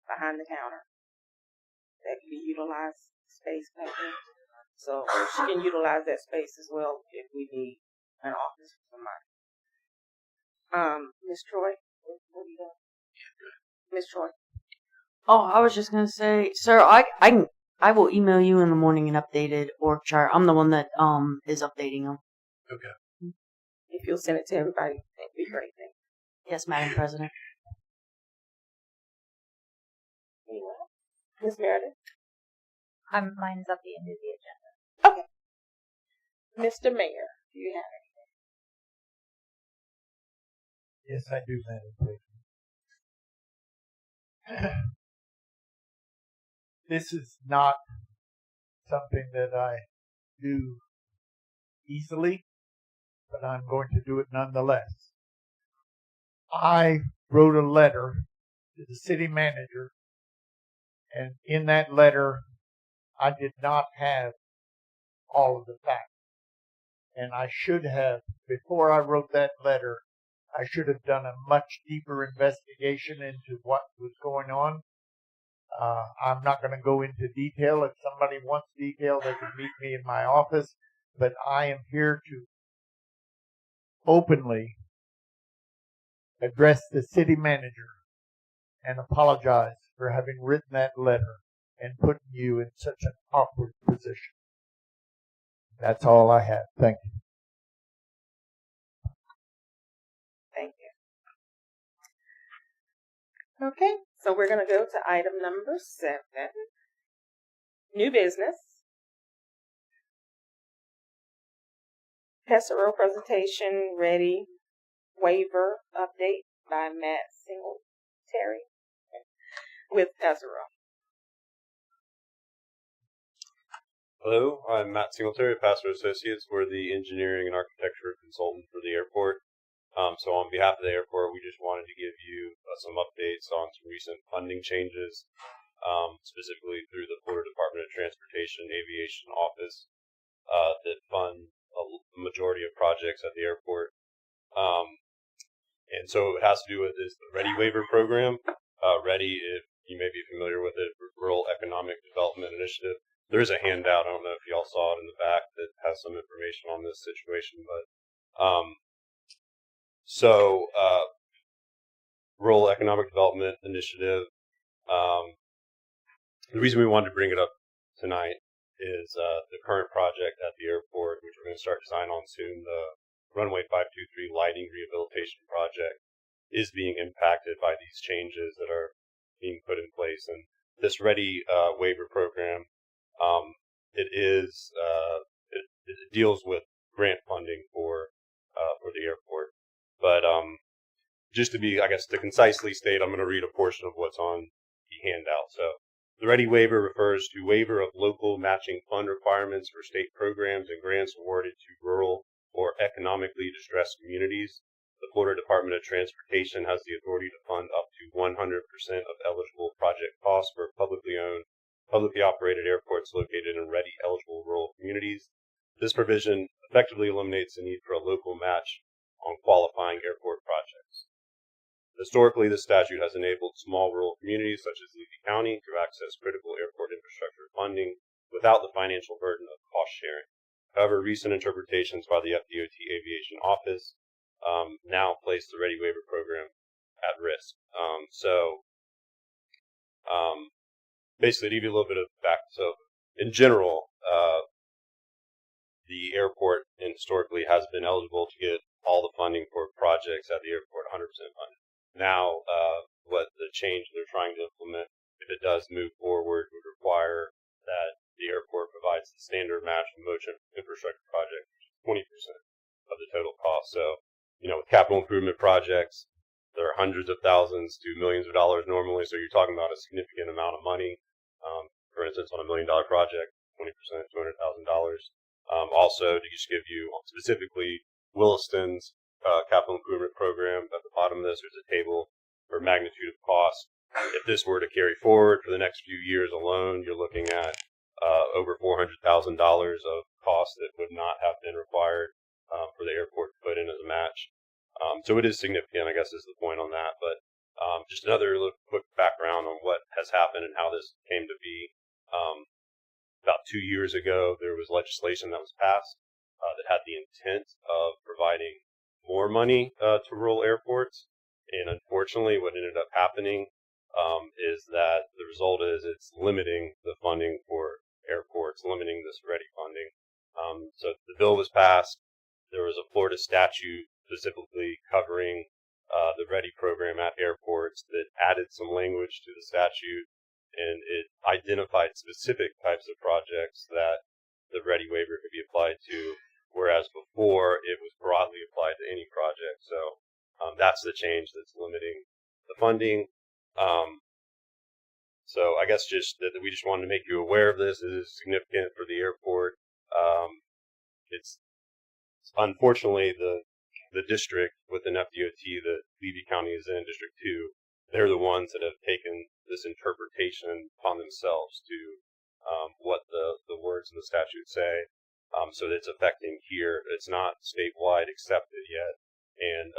behind the counter that can be utilized space back there? So she can utilize that space as well if we need an office for somebody. Miss Troy, what are you doing? Yeah, good. Miss Troy. Oh, I was just gonna say, sir, I will email you in the morning an updated org chart. I'm the one that is updating them. Okay. If you'll send it to everybody, that'd be great. Thank you. Yes, Madam President. Anyone else? Miss Meredith. Mine's at the end of the agenda. Okay. Mr. Mayor, do you have anything? Yes, I do, Madam President. This is not something that I do easily, but I'm going to do it nonetheless. I wrote a letter to the city manager, and in that letter, I did not have all of the facts. And I should have, before I wrote that letter, I should have done a much deeper investigation into what was going on. I'm not going to go into detail. If somebody wants detail, they can meet me in my office. But I am here to openly address the city manager and apologize for having written that letter and putting you in such an awkward position. That's all I have. Thank you. Thank you. Okay, so we're going to go to item number 7. New business. Tessero presentation ready. Waiver update by Matt Singletary with Tessero. Hello, I'm Matt Singletary of Pastor Associates. We're the engineering and architecture consultant for the airport. So on behalf of the airport, we just wanted to give you some updates on some recent funding changes, specifically through the Florida Department of Transportation Aviation Office that fund a majority of projects at the airport. And so it has to do with this the READY waiver program. READY, if you may be familiar with it, Rural Economic Development Initiative. There's a handout, I don't know if y'all saw it in the back, that has some information on this situation, but Rural Economic Development Initiative. The reason we wanted to bring it up tonight is the current project at the airport, which we're going to start design on soon, the Runway 523 Lighting Rehabilitation Project, is being impacted by these changes that are being put in place. And this READY waiver program, it deals with grant funding for the airport. But just to be, I guess, to concisely state, I'm going to read a portion of what's on the handout. So the READY waiver refers to waiver of local matching fund requirements for state programs and grants awarded to rural or economically distressed communities. The Florida Department of Transportation has the authority to fund up to 100% of eligible project costs for publicly owned, publicly operated airports located in READY eligible rural communities. This provision effectively eliminates the need for a local match on qualifying airport projects. Historically, this statute has enabled small rural communities such as Levy County to access critical airport infrastructure funding without the financial burden of cost sharing. However, recent interpretations by the FDOT Aviation Office now place the READY waiver program at risk. Basically, to give you a little bit of back, so in general, the airport historically has been eligible to get all the funding for projects at the airport 100% funded. Now, what the change they're trying to implement, if it does move forward, would require that the airport provides the standard match for motion infrastructure project, which is 20% of the total cost. So, with capital improvement projects, there are hundreds of thousands to millions of dollars normally. So you're talking about a significant amount of money. For instance, on $1 million project, 20%, $200,000. Also, to just give you specifically Williston's capital improvement program, at the bottom of this, there's a table for magnitude of cost. If this were to carry forward for the next few years alone, you're looking at over $400,000 of cost that would not have been required for the airport to put in as a match. So it is significant, I guess, is the point on that. But just another little quick background on what has happened and how this came to be. About 2 years ago, there was legislation that was passed that had the intent of providing more money to rural airports. And unfortunately, what ended up happening is that the result is it's limiting the funding for airports, limiting this READY funding. So the bill was passed. There was a Florida statute specifically covering the READY program at airports that added some language to the statute, and it identified specific types of projects that the READY waiver could be applied to, whereas before it was broadly applied to any project. So that's the change that's limiting the funding. So I guess just that we just wanted to make you aware of this. It is significant for the airport. It's unfortunately the district within FDOT that Levy County is in, District 2, they're the ones that have taken this interpretation upon themselves to what the words in the statute say. So it's affecting here. It's not statewide accepted yet. And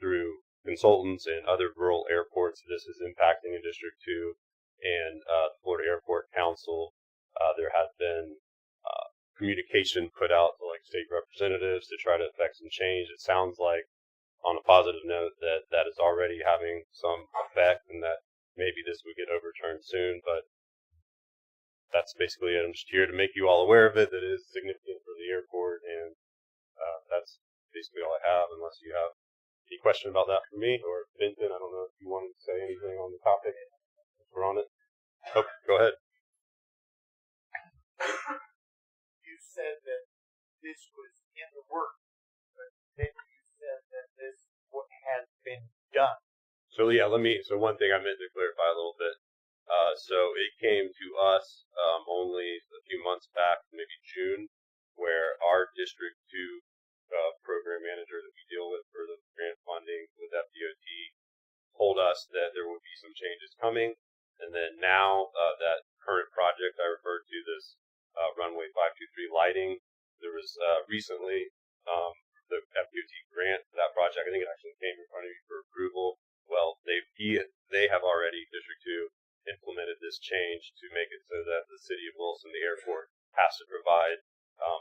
through consultants and other rural airports, this is impacting in District 2 and the Florida Airport Council. There has been communication put out to state representatives to try to affect some change. It sounds like, on a positive note, that is already having some effect and that maybe this would get overturned soon. But that's basically it. I'm just here to make you all aware of it. That it is significant for the airport, and that's basically all I have, unless you have any question about that for me or Benton. I don't know if you wanted to say anything on the topic. We're on it. Oh, go ahead. You said that this was in the works, but then you said that this has been done. So yeah, so one thing I meant to clarify a little bit. So it came to us only a few months back, maybe June, where our District 2 program manager that we deal with for the grant funding with FDOT told us that there would be some changes coming. And then now that current project I referred to, this Runway 523 lighting, there was recently the FDOT grant for that project. I think it actually came in front of you for approval. Well, they have already, District 2, implemented this change to make it so that the city of Williston, the airport, has to provide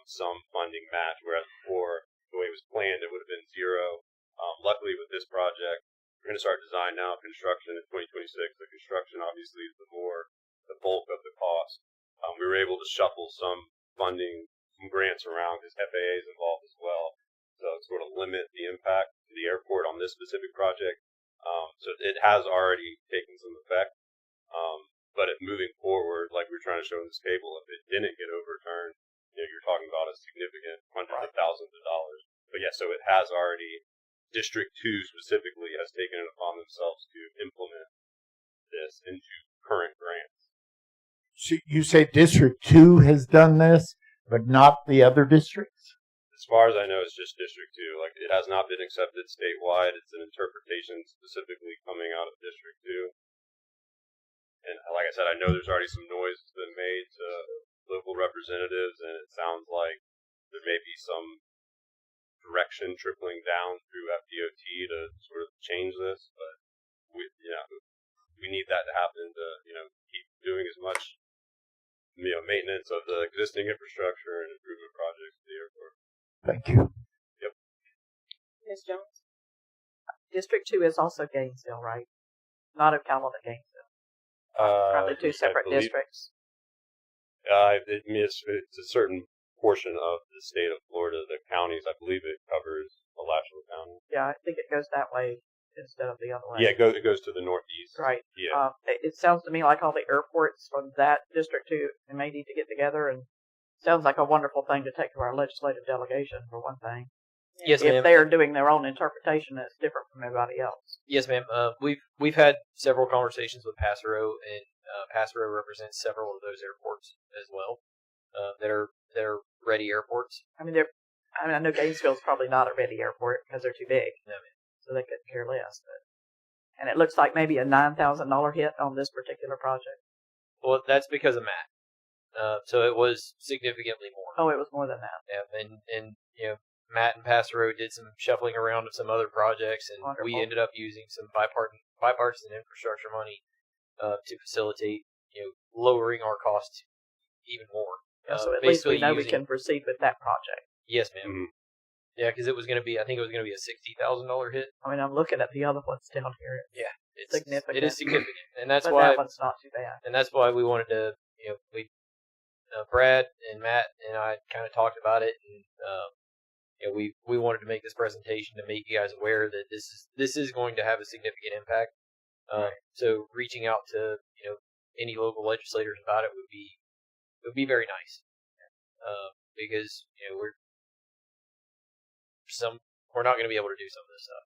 some funding match, whereas before, the way it was planned, it would have been zero. Luckily, with this project, we're going to start design now, construction in 2026. The construction, obviously, is the bulk of the cost. We were able to shuffle some funding, some grants around because FAA is involved as well. So sort of limit the impact to the airport on this specific project. So it has already taken some effect. But if moving forward, like we're trying to show in this table, if it didn't get overturned, you're talking about a significant hundreds of thousands of dollars. But yeah, so it has already, District 2 specifically has taken it upon themselves to implement this into current grants. So you say District 2 has done this, but not the other districts? As far as I know, it's just District 2. Like, it has not been accepted statewide. It's an interpretation specifically coming out of District 2. And like I said, I know there's already some noise that's been made to local representatives, and it sounds like there may be some direction trickling down through FDOT to sort of change this. But we need that to happen to keep doing as much maintenance of the existing infrastructure and improvement projects at the airport. Thank you. Yep. Ms. Jones? District 2 is also Gainesville, right? Not Ocala, but Gainesville. Probably two separate districts. It's a certain portion of the state of Florida, the counties. I believe it covers Alachua County. Yeah, I think it goes that way instead of the other way. Yeah, it goes to the northeast. Right. Yeah. It sounds to me like all the airports from that district too, they may need to get together, and sounds like a wonderful thing to take to our legislative delegation for one thing. Yes, if ma'am. they are doing their own interpretation that's different from everybody else. Yes, ma'am. We've had several conversations with Passero, and Passero represents several of those airports as well. That are ready airports. I know Gainesville's probably not a ready airport because they're too big, No, ma'am. so they couldn't care less. And it looks like maybe a $9,000 hit on this particular project. Well, that's because of Matt. So it was significantly more. Oh, it was more than that. Yeah, and Matt and Passero did some shuffling around of some other projects, and Wonderful. we ended up using some bipartisan infrastructure money to facilitate lowering our costs even more. So at least we know we using- can proceed with that project. Yes, ma'am. Mm-hmm. Yeah, because it was going to be, I think it was going to be a $60,000 hit. I mean, I'm looking at the other ones down here. Yeah, it's significant. It is significant, and that's but why that one's not too bad. And that's why we wanted to, Brad and Matt and I kind of talked about it, and we wanted to make this presentation to make you guys aware that this is going to have a significant impact. So reaching out to any local legislators about it would be very nice, because we're not going to be able to do some of this stuff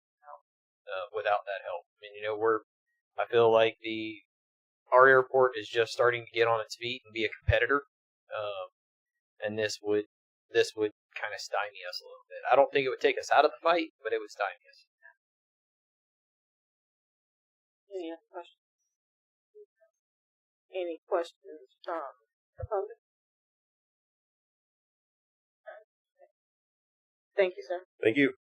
without that help. I mean, I feel like our airport is just starting to get on its feet and be a competitor, and this would kind of stymie us a little bit. I don't think it would take us out of the fight, but it would stymie us. Any other questions? Any questions from the public? Thank you, sir. Thank you.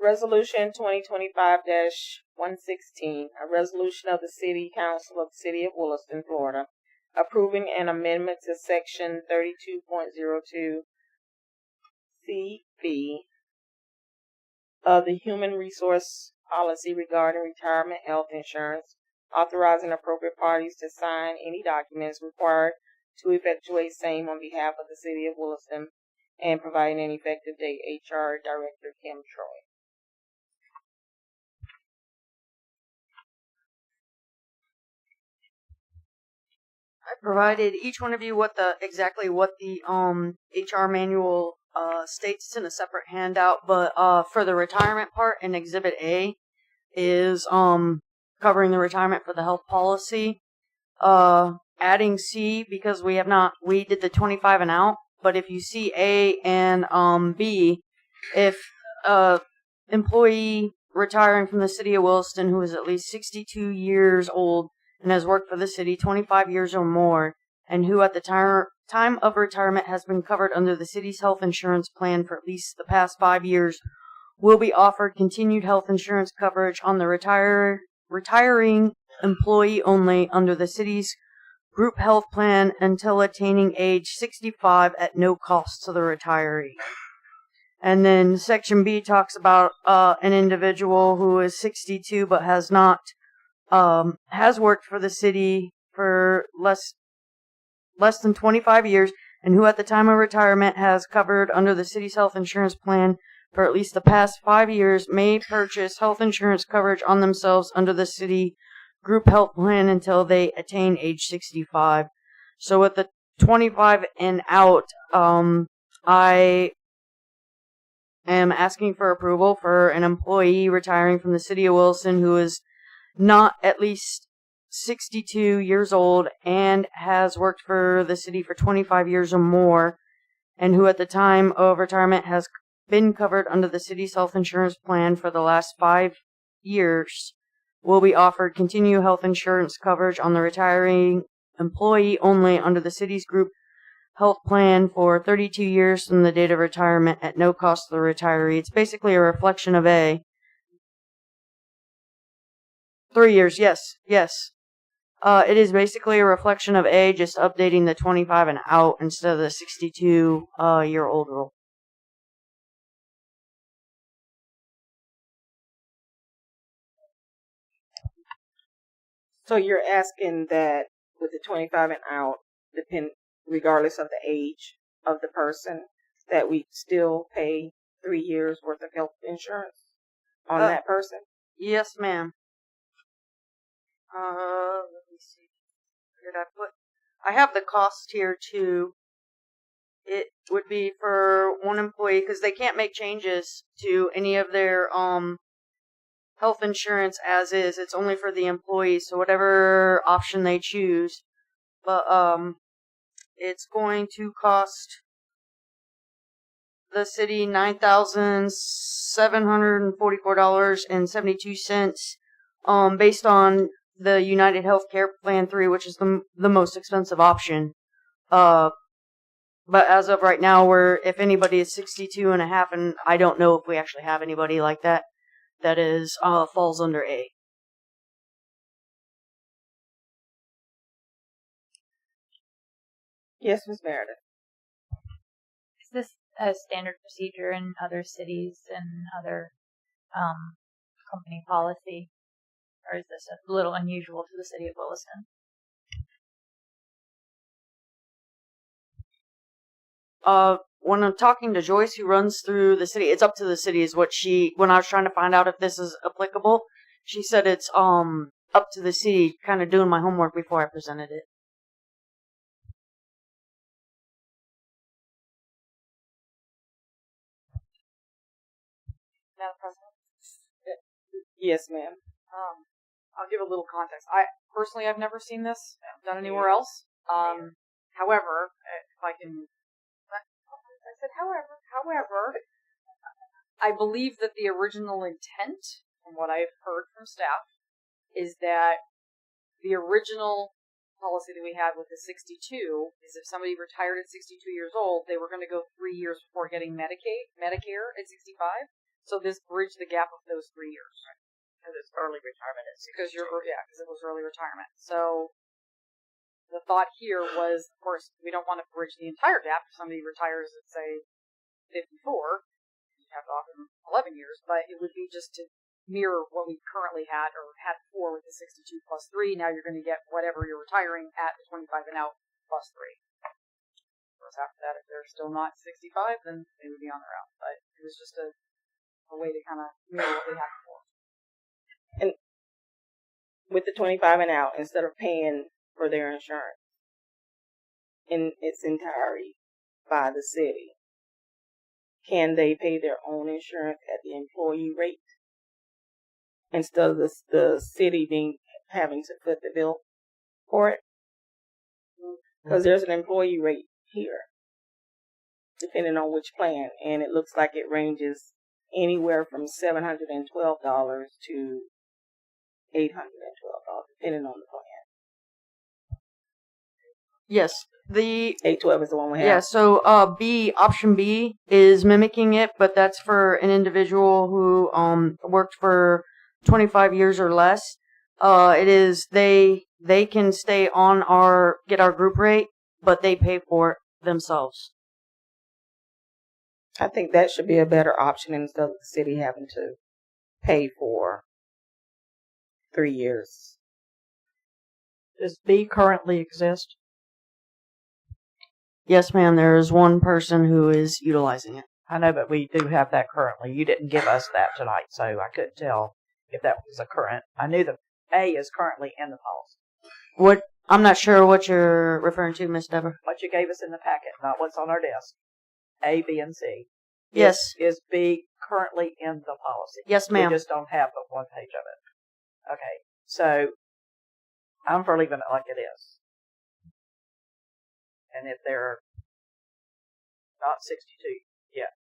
Resolution 2025-116, a resolution of the City Council of the City of Williston, Florida, approving an amendment to Section 32.02 CB of the Human Resource Policy regarding retirement health insurance, authorizing appropriate parties to sign any documents required to effectuate same on behalf of the City of Williston, and providing an effective date. HR Director Kim Troy. I provided each one of you exactly what the HR manual states. It's in a separate handout, but for the retirement part in Exhibit A is covering the retirement for the health policy. Adding C, because we did the 25 and out, but if you see A and B, if employee retiring from the City of Williston who is at least 62 years old and has worked for the city 25 years or more and who at the time of retirement has been covered under the city's health insurance plan for at least the past 5 years, will be offered continued health insurance coverage on the retiring employee only under the city's group health plan until attaining age 65 at no cost to the retiree. And then Section B talks about an individual who is 62 but has worked for the city for less than 25 years, and who at the time of retirement has covered under the city's health insurance plan for at least the past 5 years may purchase health insurance coverage on themselves under the city group health plan until they attain age 65. So with the 25 and out, I am asking for approval for an employee retiring from the city of Williston who is not at least 62 years old and has worked for the city for 25 years or more, and who at the time of retirement has been covered under the city's health insurance plan for the last 5 years, will be offered continued health insurance coverage on the retiring employee only under the city's group health plan for 32 years from the date of retirement at no cost to the retiree. It's basically a reflection of A. 3 years, yes. It is basically a reflection of A, just updating the 25 and out instead of the 62-year-old rule. So you're asking that with the 25 and out, regardless of the age of the person, that we still pay 3 years worth of health insurance on that person? Yes, ma'am. Let me see. Where did I put? I have the cost here too. It would be for one employee because they can't make changes to any of their health insurance as is. It's only for the employees, so whatever option they choose. But it's going to cost the city $9,744.72, based on the United Healthcare Plan 3, which is the most expensive option. But as of right now, if anybody is 62 and a half, and I don't know if we actually have anybody like that, that is falls under A. Yes, Ms. Meredith. Is this a standard procedure in other cities and other company policy? Or is this a little unusual to the city of Williston? When I'm talking to Joyce, who runs through the city, it's up to the city is what when I was trying to find out if this is applicable, she said it's up to the city, kind of doing my homework before I presented it. Madam President? Yes, ma'am. I'll give a little context. I've never seen this done anywhere else. However, if I can, I said, however, I believe that the original intent, from what I've heard from staff, is that the original policy that we had with the 62 is if somebody retired at 62 years old, they were going to go 3 years before getting Medicare at 65. So this bridged the gap of those 3 years. Because it's early retirement at 62. Because it was early retirement. So the thought here was, of course, we don't want to bridge the entire gap. If somebody retires at, say, 54, you have to offer them 11 years, but it would be just to mirror what we currently had before with the 62 plus 3. Now you're going to get whatever you're retiring at the 25 and out plus 3. Of course, after that, if they're still not 65, then they would be on their own. But it was just a way to kind of mirror what we had before. And with the 25 and out, instead of paying for their insurance in its entirety by the city, can they pay their own insurance at the employee rate instead of the city having to foot the bill for it? Because there's an employee rate here, depending on which plan, and it looks like it ranges anywhere from $712 to $812, depending on the plan. Yes. The 812 is the one we have. Yeah, so option B is mimicking it, but that's for an individual who worked for 25 years or less. It is they can stay on get our group rate, but they pay for it themselves. I think that should be a better option instead of the city having to pay for 3 years. Does B currently exist? Yes, ma'am. There is one person who is utilizing it. I know, but we do have that currently. You didn't give us that tonight, so I couldn't tell if that was a current. I knew the A is currently in the policy. I'm not sure what you're referring to, Miss Debra. What you gave us in the packet, not what's on our desk. A, B, and C. Yes. Is B currently in the policy? Yes, ma'am. We just don't have but one page of it. Okay, so I'm for leaving it like it is. And if they're not 62 yet,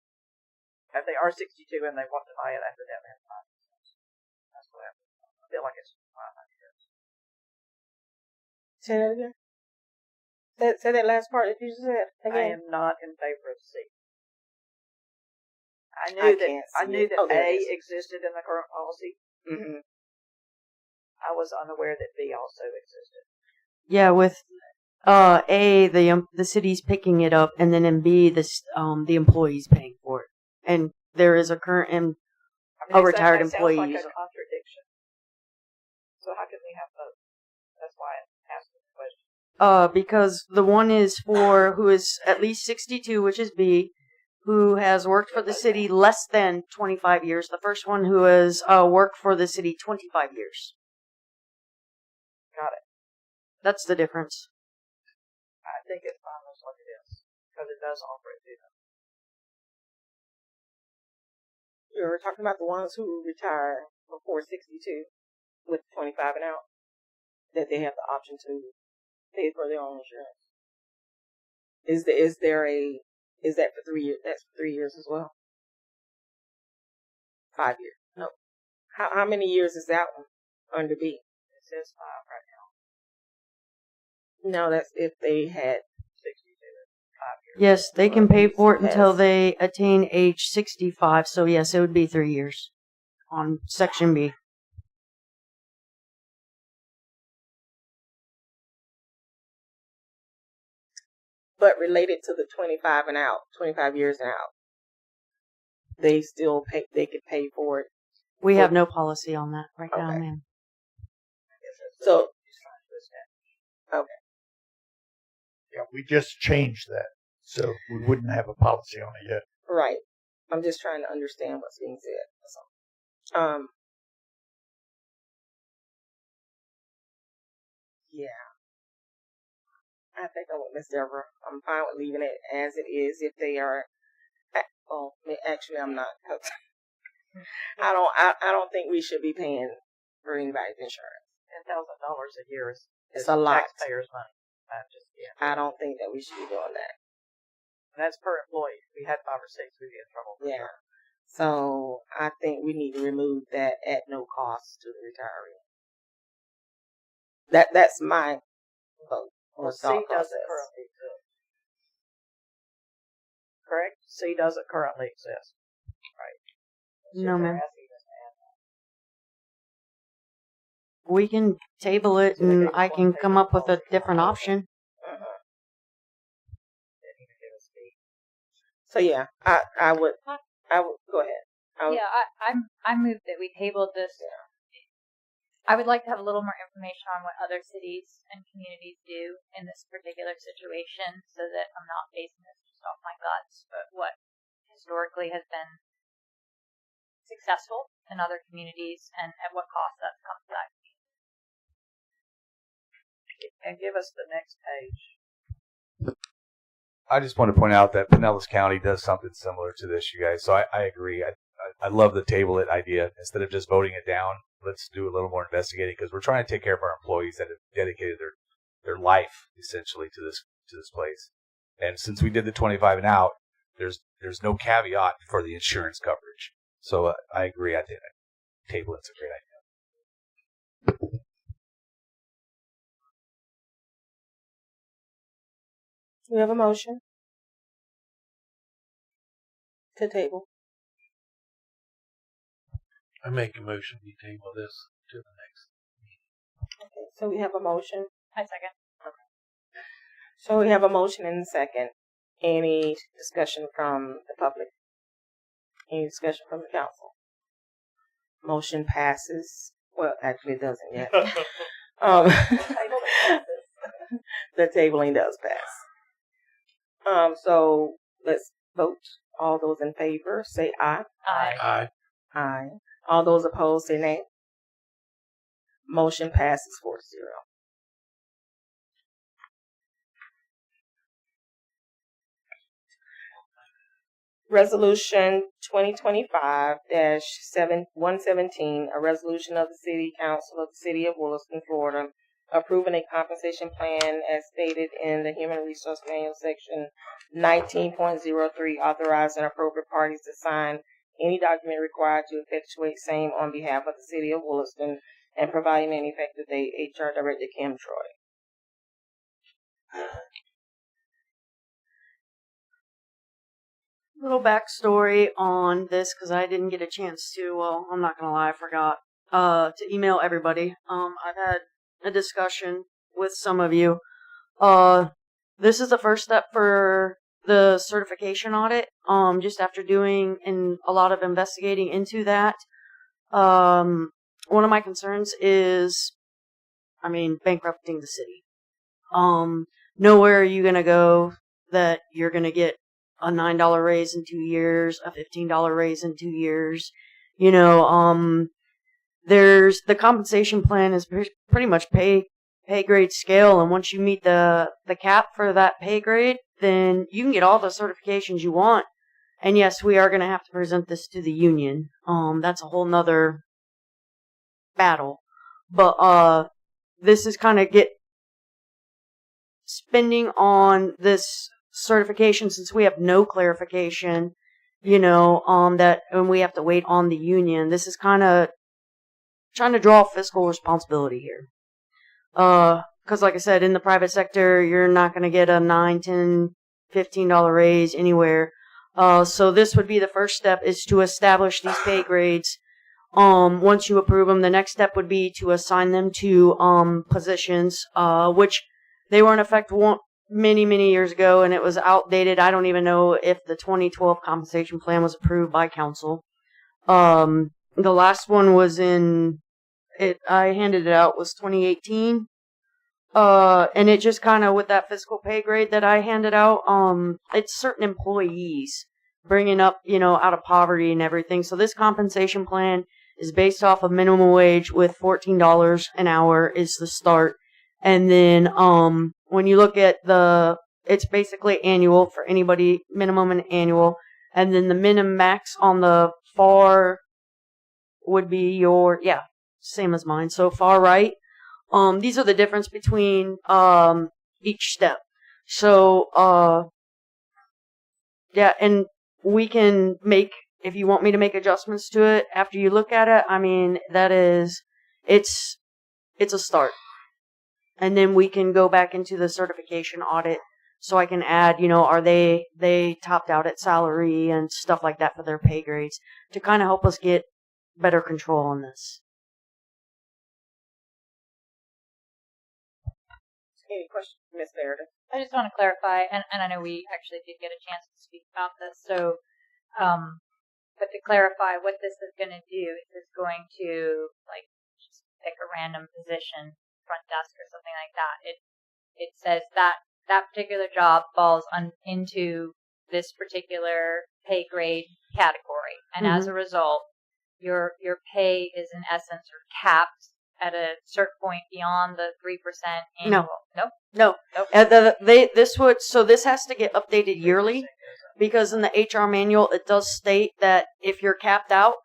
if they are 62 and they want to buy it after that, they have to buy it. That's what I feel like it's fine. Say that again. Say that last part that you just said again. I am not in favor of C. I knew that A existed in the current policy. Mm-hmm. I was unaware that B also existed. Yeah, with A, the city's picking it up, and then in B, the employee's paying for it. And there is a current and a retired employee. Sounds like a contradiction. So how can we have both? That's why I'm asking the question. Because the one is for who is at least 62, which is B, who has worked for the city less than 25 years. The first one who has worked for the city 25 years. Got it. That's the difference. I think it's fine just like it is, because it does offer it to them. You were talking about the ones who retire before 62 with 25 and out, that they have the option to pay for their own insurance. Is that for 3 years? That's for 3 years as well. 5 years. No. How many years is that one under B? It says 5 right now. No, that's if they had 62 and 5 years. Yes, they can pay for it until they attain age 65. So yes, it would be 3 years on Section B. But related to the 25 and out, 25 years and out, they still pay. They could pay for it. We have no policy on that right now, Okay. ma'am. So, okay. Yeah, we just changed that, so we wouldn't have a policy on it yet. Right. I'm just trying to understand what's being said. So, yeah. I think I'm with Miss Debra. I'm fine with leaving it as it is if they are. Well, actually, I'm not. I don't think we should be paying for anybody's insurance. $10,000 a year is a lot. Taxpayers' money. I don't think that we should be doing that. And that's per employee. If we had 5 or 6, we'd be in trouble. Yeah. So I think we need to remove that at no cost to the retiree. That's my vote. Well, C doesn't currently exist. Correct? C doesn't currently exist. Right. No, ma'am. We can table it and I can come up with a different option. So yeah, I would go ahead. I move that we tabled this. I would like to have a little more information on what other cities and communities do in this particular situation, so that I'm not basing this just off my guts, but what historically has been successful in other communities and at what cost that's come back. And give us the next page. I just want to point out that Pinellas County does something similar to this, you guys. So I agree. I love the table it idea. Instead of just voting it down, let's do a little more investigating, because we're trying to take care of our employees that have dedicated their life essentially to this place. And since we did the 25 and out, there's no caveat for the insurance coverage. So I agree. I think table it's a great idea. We have a motion to table. I make a motion we table this to the next. Okay, so we have a motion. I second. So we have a motion and a second. Any discussion from the public? Any discussion from the council? Motion passes. Well, actually, it doesn't yet. The tabling does pass. So let's vote. All those in favor say aye. Aye. Aye. Aye. All those opposed say nay. Motion passes 4-0. Resolution 2025-117, a resolution of the City Council of the City of Williston, Florida, approving a compensation plan as stated in the Human Resource Manual, Section 19.03, authorizing appropriate parties to sign any document required to effectuate same on behalf of the City of Williston, and providing an effective date. HR Director Kim Troy. Little backstory on this, because I didn't get a chance to, well, I'm not going to lie, I forgot to email everybody. I've had a discussion with some of you. This is the first step for the certification audit. Just after doing a lot of investigating into that, one of my concerns is, bankrupting the city. Nowhere are you going to go that you're going to get a $9 raise in 2 years, a $15 raise in 2 years. There's the compensation plan is pretty much pay grade scale, and once you meet the cap for that pay grade, then you can get all the certifications you want. And yes, we are going to have to present this to the union. That's a whole nother battle. But this is kind of spending on this certification, since we have no clarification, that, and we have to wait on the union. This is kind of trying to draw fiscal responsibility here. Because like I said, in the private sector, you're not going to get a $9, $10, $15 raise anywhere. So this would be the first step, is to establish these pay grades. Once you approve them, the next step would be to assign them to positions, which they were in effect many, many years ago, and it was outdated. I don't even know if the 2012 compensation plan was approved by council. The last one was I handed it out, was 2018. And it just kind of, with that fiscal pay grade that I handed out, it's certain employees bringing up, out of poverty and everything. So this compensation plan is based off of minimum wage, with $14 an hour is the start. And then, when you look at it's basically annual for anybody, minimum and annual. And then the minimum max on the far would be same as mine. So far right. These are the difference between, each step. So, and we can if you want me to make adjustments to it after you look at it, it's a start. And then we can go back into the certification audit, so I can add, are they topped out at salary and stuff like that for their pay grades, to kind of help us get better control on this. Any questions, Ms. Meredith? I just want to clarify, and I know we actually did get a chance to speak about this, so, but to clarify, what this is going to do is it's going to, just pick a random position, front desk or something like that. It says that particular job falls into this particular pay grade category, and as a result, your pay is in essence capped at a certain point beyond the 3% annual. No. This has to get updated yearly, because in the HR manual it does state that if you're capped out,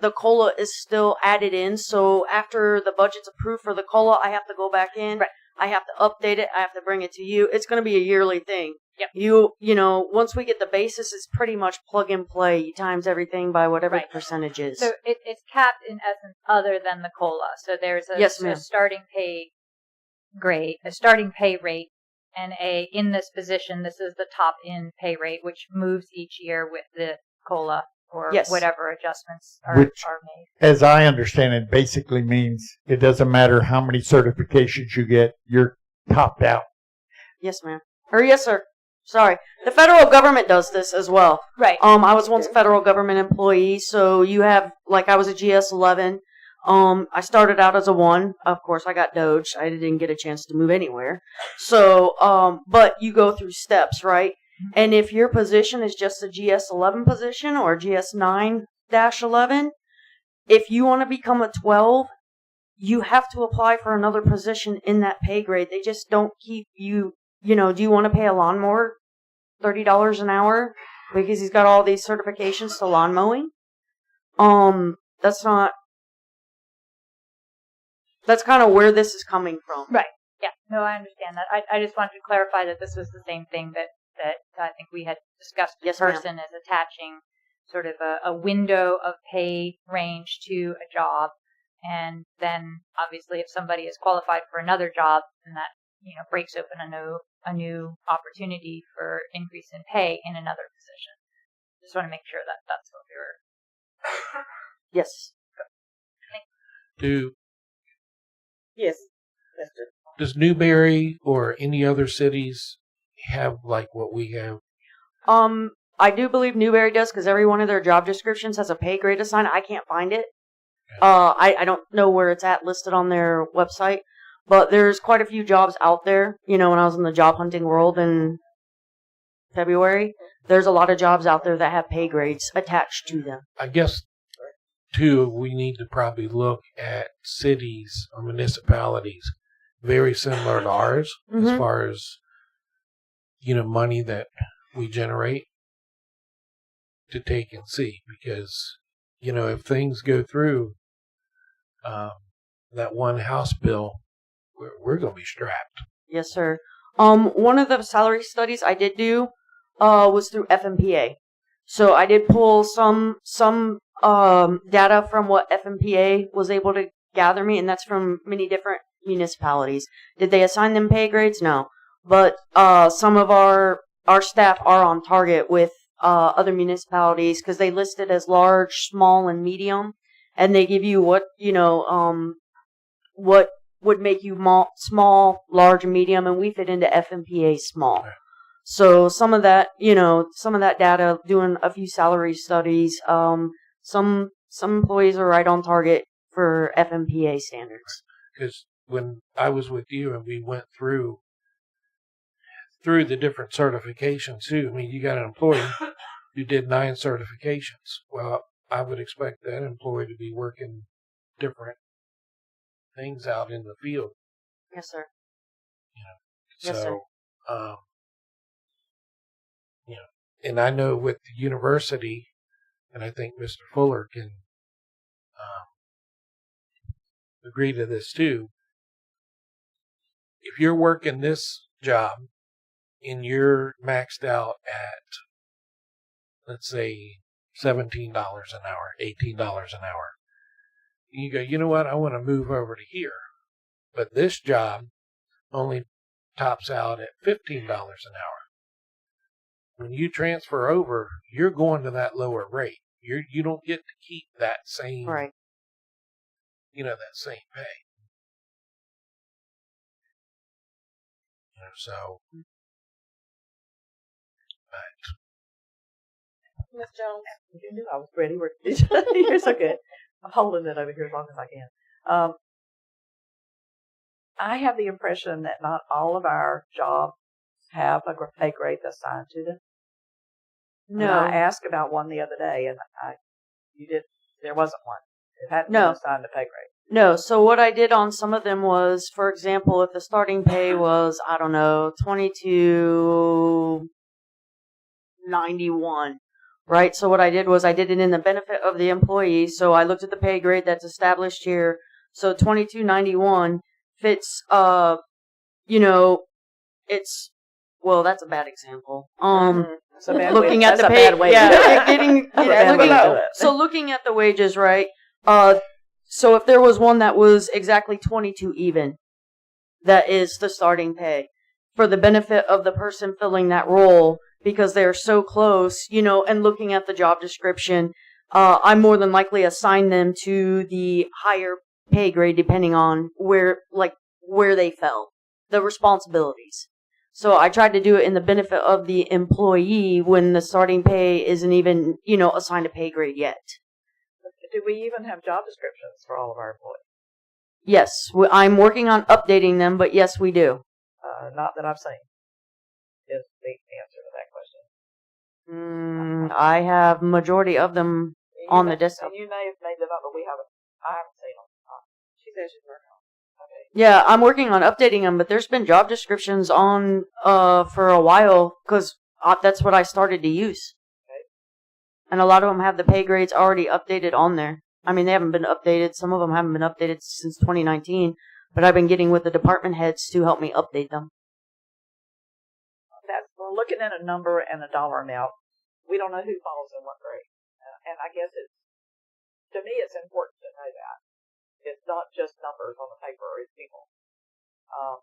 the COLA is still added in. So after the budget's approved for the COLA, I have to go back in. Right. I have to update it. I have to bring it to you. It's going to be a yearly thing. Yep. Once we get the basis, it's pretty much plug and play. You times everything by whatever the percentage is. So it's capped in essence other than the COLA. So there's a starting pay grade, a starting pay rate and in this position, this is the top in pay rate, which moves each year with the COLA or Yes. whatever adjustments are Which, made. as I understand it, basically means it doesn't matter how many certifications you get, you're topped out. Yes, ma'am. Or yes, sir. Sorry. The federal government does this as well. Right. I was once a federal government employee, so you have, like, I was a GS-11. I started out as a 1. Of course, I got doged. I didn't get a chance to move anywhere. So, but you go through steps, right? And if your position is just a GS-11 position or GS-9-11, if you want to become a 12, you have to apply for another position in that pay grade. They just don't keep you, do you want to pay a lawnmower $30 an hour because he's got all these certifications to lawn mowing? That's kind of where this is coming from. Right. Yeah. No, I understand that. I just wanted to clarify that this was the same thing that I think we had discussed. The person is attaching sort of a window of pay range to a job. And then obviously if somebody is qualified for another job, then that, breaks open a new opportunity for increase in pay in another position. Just want to make sure that that's what we were. Yes. Yes. Does Newberry or any other cities have like what we have? I do believe Newberry does because every one of their job descriptions has a pay grade assigned. I can't find it. I don't know where it's at listed on their website, but there's quite a few jobs out there. When I was in the job hunting world in February, there's a lot of jobs out there that have pay grades attached to them. I guess, too, we need to probably look at cities or municipalities very similar to ours as far as, money that we generate to take and see. Because, if things go through that one House bill, we're going to be strapped. Yes, sir. One of the salary studies I did do was through FMPA. So I did pull some data from what FMPA was able to gather me, and that's from many different municipalities. Did they assign them pay grades? No. But some of our staff are on target with other municipalities because they list it as large, small, and medium, and they give you what would make you small, large, and medium, and we fit into FMPA small. So some of that data, doing a few salary studies, some employees are right on target for FMPA standards. Because when I was with you and we went through the different certifications too, I mean, you got an employee who did 9 certifications. Well, I would expect that employee to be working different things out in the field. Yes, sir. So, Yes, sir. And I know with the university, and I think Mr. Fuller can agree to this too. If you're working this job and you're maxed out at, let's say, $17 an hour, $18 an hour, and you go, you know what, I want to move over to here. But this job only tops out at $15 an hour. When you transfer over, you're going to that lower rate. You don't get to keep that same, right. That same pay. So, Ms. Jones, you knew I was ready. You're so good. I'm holding it over here as long as I can. I have the impression that not all of our jobs have a pay grade assigned to them. No. And I asked about one the other day, and there wasn't one. It hadn't been assigned a pay grade. No, so what I did on some of them was, for example, if the starting pay was, I don't know, $22.91, right? So what I did was I did it in the benefit of the employee. So I looked at the pay grade that's established here. So $22.91 fits, it's, well, that's a bad example. Looking at the pay, looking at the wages, right? So if there was one that was exactly 22 even, that is the starting pay. for the benefit of the person filling that role, because they're so close, and looking at the job description, I more than likely assign them to the higher pay grade depending on where they fell, the responsibilities. So I tried to do it in the benefit of the employee when the starting pay isn't even, assigned a pay grade yet. Do we even have job descriptions for all of our employees? Yes, I'm working on updating them, but yes, we do. Not that I've seen. Is the answer to that question. I have majority of them on the desktop. And you may have made them up, but I haven't seen them. She said she's working on it. Okay. Yeah, I'm working on updating them, but there's been job descriptions on for a while because that's what I started to use. Okay. And a lot of them have the pay grades already updated on there. I mean, they haven't been updated. Some of them haven't been updated since 2019, but I've been getting with the department heads to help me update them. We're looking at a number and a dollar amount. We don't know who falls in what grade. And I guess to me, it's important to know that. It's not just numbers on the paper, it's people.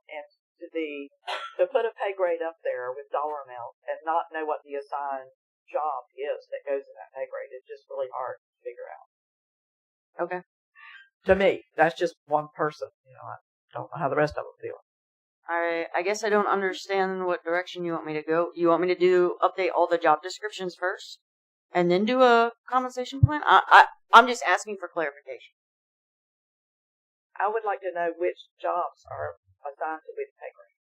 And to put a pay grade up there with dollar amount and not know what the assigned job is that goes in that pay grade is just really hard to figure out. Okay. To me, that's just one person. I don't know how the rest of them feel. I guess I don't understand what direction you want me to go. You want me to update all the job descriptions first, and then do a compensation plan? I'm just asking for clarification. I would like to know which jobs are assigned to which pay grade.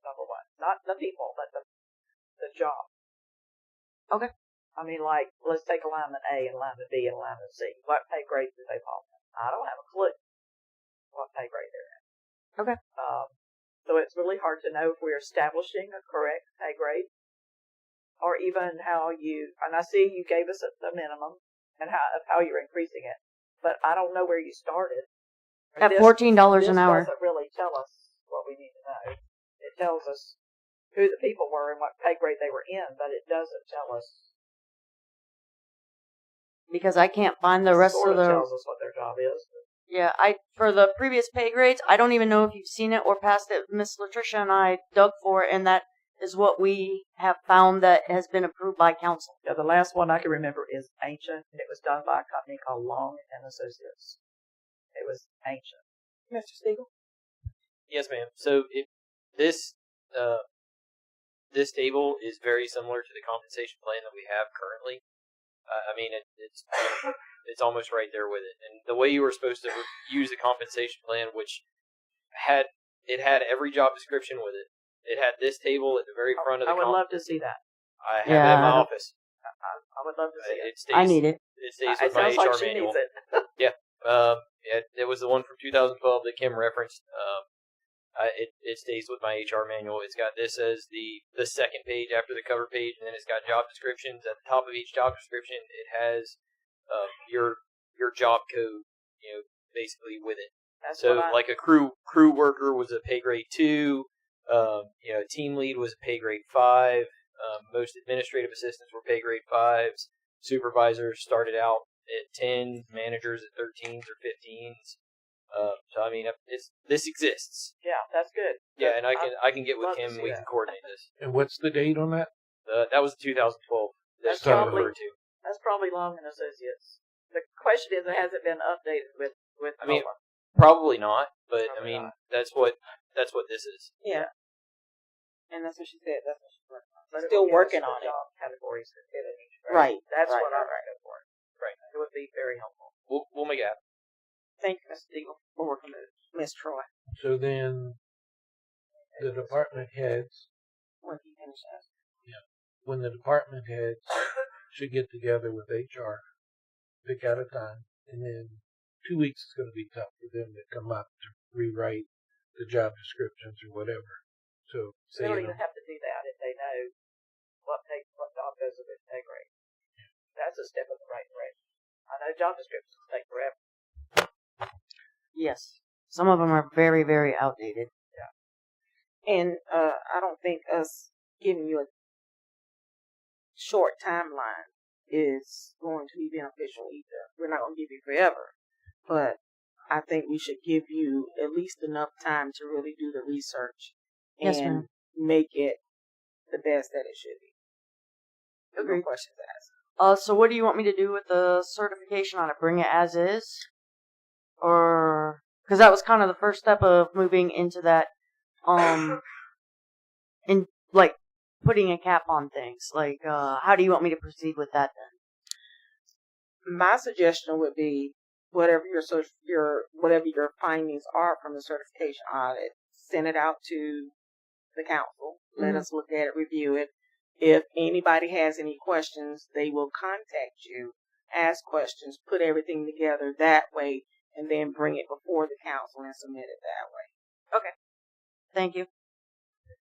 Number one, not the people, but the job. Okay. I mean, let's take alignment A and alignment B and alignment C. What pay grade do they fall in? I don't have a clue what pay grade they're in. Okay. So it's really hard to know if we're establishing a correct pay grade, or even and I see you gave us the minimum and how you're increasing it, but I don't know where you started. At $14 an hour. This doesn't really tell us what we need to know. It tells us who the people were and what pay grade they were in, but it doesn't tell us. Because I can't find the rest of the. It tells us what their job is. Yeah, for the previous pay grades, I don't even know if you've seen it or passed it. Miss Latricia and I dug for it, and that is what we have found that has been approved by council. Yeah, the last one I can remember is Ancient, and it was done by a company called Long and Associates. It was Ancient. Mr. Stiegel? Yes, ma'am. So this table is very similar to the compensation plan that we have currently. I mean, it's almost right there with it. And the way you were supposed to use the compensation plan, which had every job description with it. It had this table at the very front of the. I would love to see that. I have it in my office. I would love to see it. I need it. It stays with my HR manual. Needs it. Yeah. It was the one from 2012 that Kim referenced. It stays with my HR manual. It's got this as the second page after the cover page, and then it's got job descriptions. At the top of each job description, it has your job code, basically with it. So like a crew worker was a pay grade 2. Team lead was a pay grade 5. Most administrative assistants were pay grade 5s. Supervisors started out at 10s. Managers at 13s or 15s. So I mean, this exists. Yeah, that's good. Yeah, and I can get with Kim. We can coordinate this. And what's the date on that? That was 2012. That's probably Long and Associates. The question is, has it been updated with? I mean, probably not. But I mean, that's what this is. Yeah. And that's what she said. That's what she's working on. Still working on it. Job categories that fit in each grade. Right. That's right, what I'm right. looking for. Right. It would be very helpful. We'll make it happen. Thank you, Mr. Deagle, for working with Ms. Troy. So then, the department heads. When he finishes. Yeah. When the department heads should get together with HR, pick out a time, and then 2 weeks is going to be tough for them to come up to rewrite the job descriptions or whatever. So they don't even have to do that if they know what job goes with which pay grade. That's a step in the right direction. I know job descriptions take forever. Yes. Some of them are very, very outdated. Yeah. And I don't think us giving you a short timeline is going to be beneficial either. We're not going to give you forever. But I think we should give you at least enough time to really do the research and Yes, ma'am. make it the best that it should be. Agreed. No questions asked. So what do you want me to do with the certification on it? Bring it as is? Or, because that was kind of the first step of moving into that, in, like, putting a cap on things. Like, how do you want me to proceed with that then? My suggestion would be whatever whatever your findings are from the certification audit, send it out to the council. Let us look at it, review it. If anybody has any questions, they will contact you, ask questions, put everything together that way, and then bring it before the council and submit it that way. Okay. Thank you.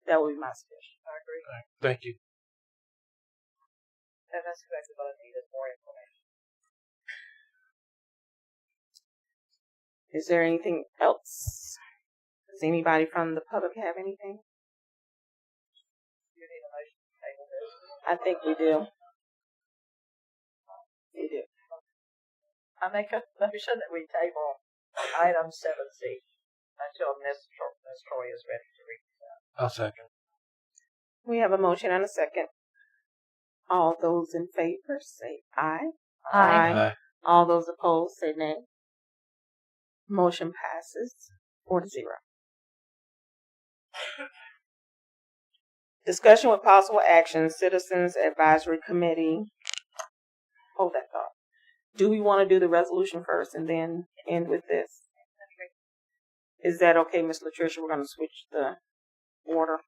That would be my suggestion. I agree. Thank you. And that's exactly what I need is more information. Is there anything else? Does anybody from the public have anything? You need a motion to table this. I think we do. We do. I make a motion that we table item 7C until Ms. Troy is ready to read this out. I'll second. We have a motion and a second. All those in favor say aye. Aye. All those opposed say nay. Motion passes 4-0. Discussion with possible action, Citizens Advisory Committee. Hold that thought. Do we want to do the resolution first and then end with this? Is that okay, Ms. Latricia? We're going to switch the order.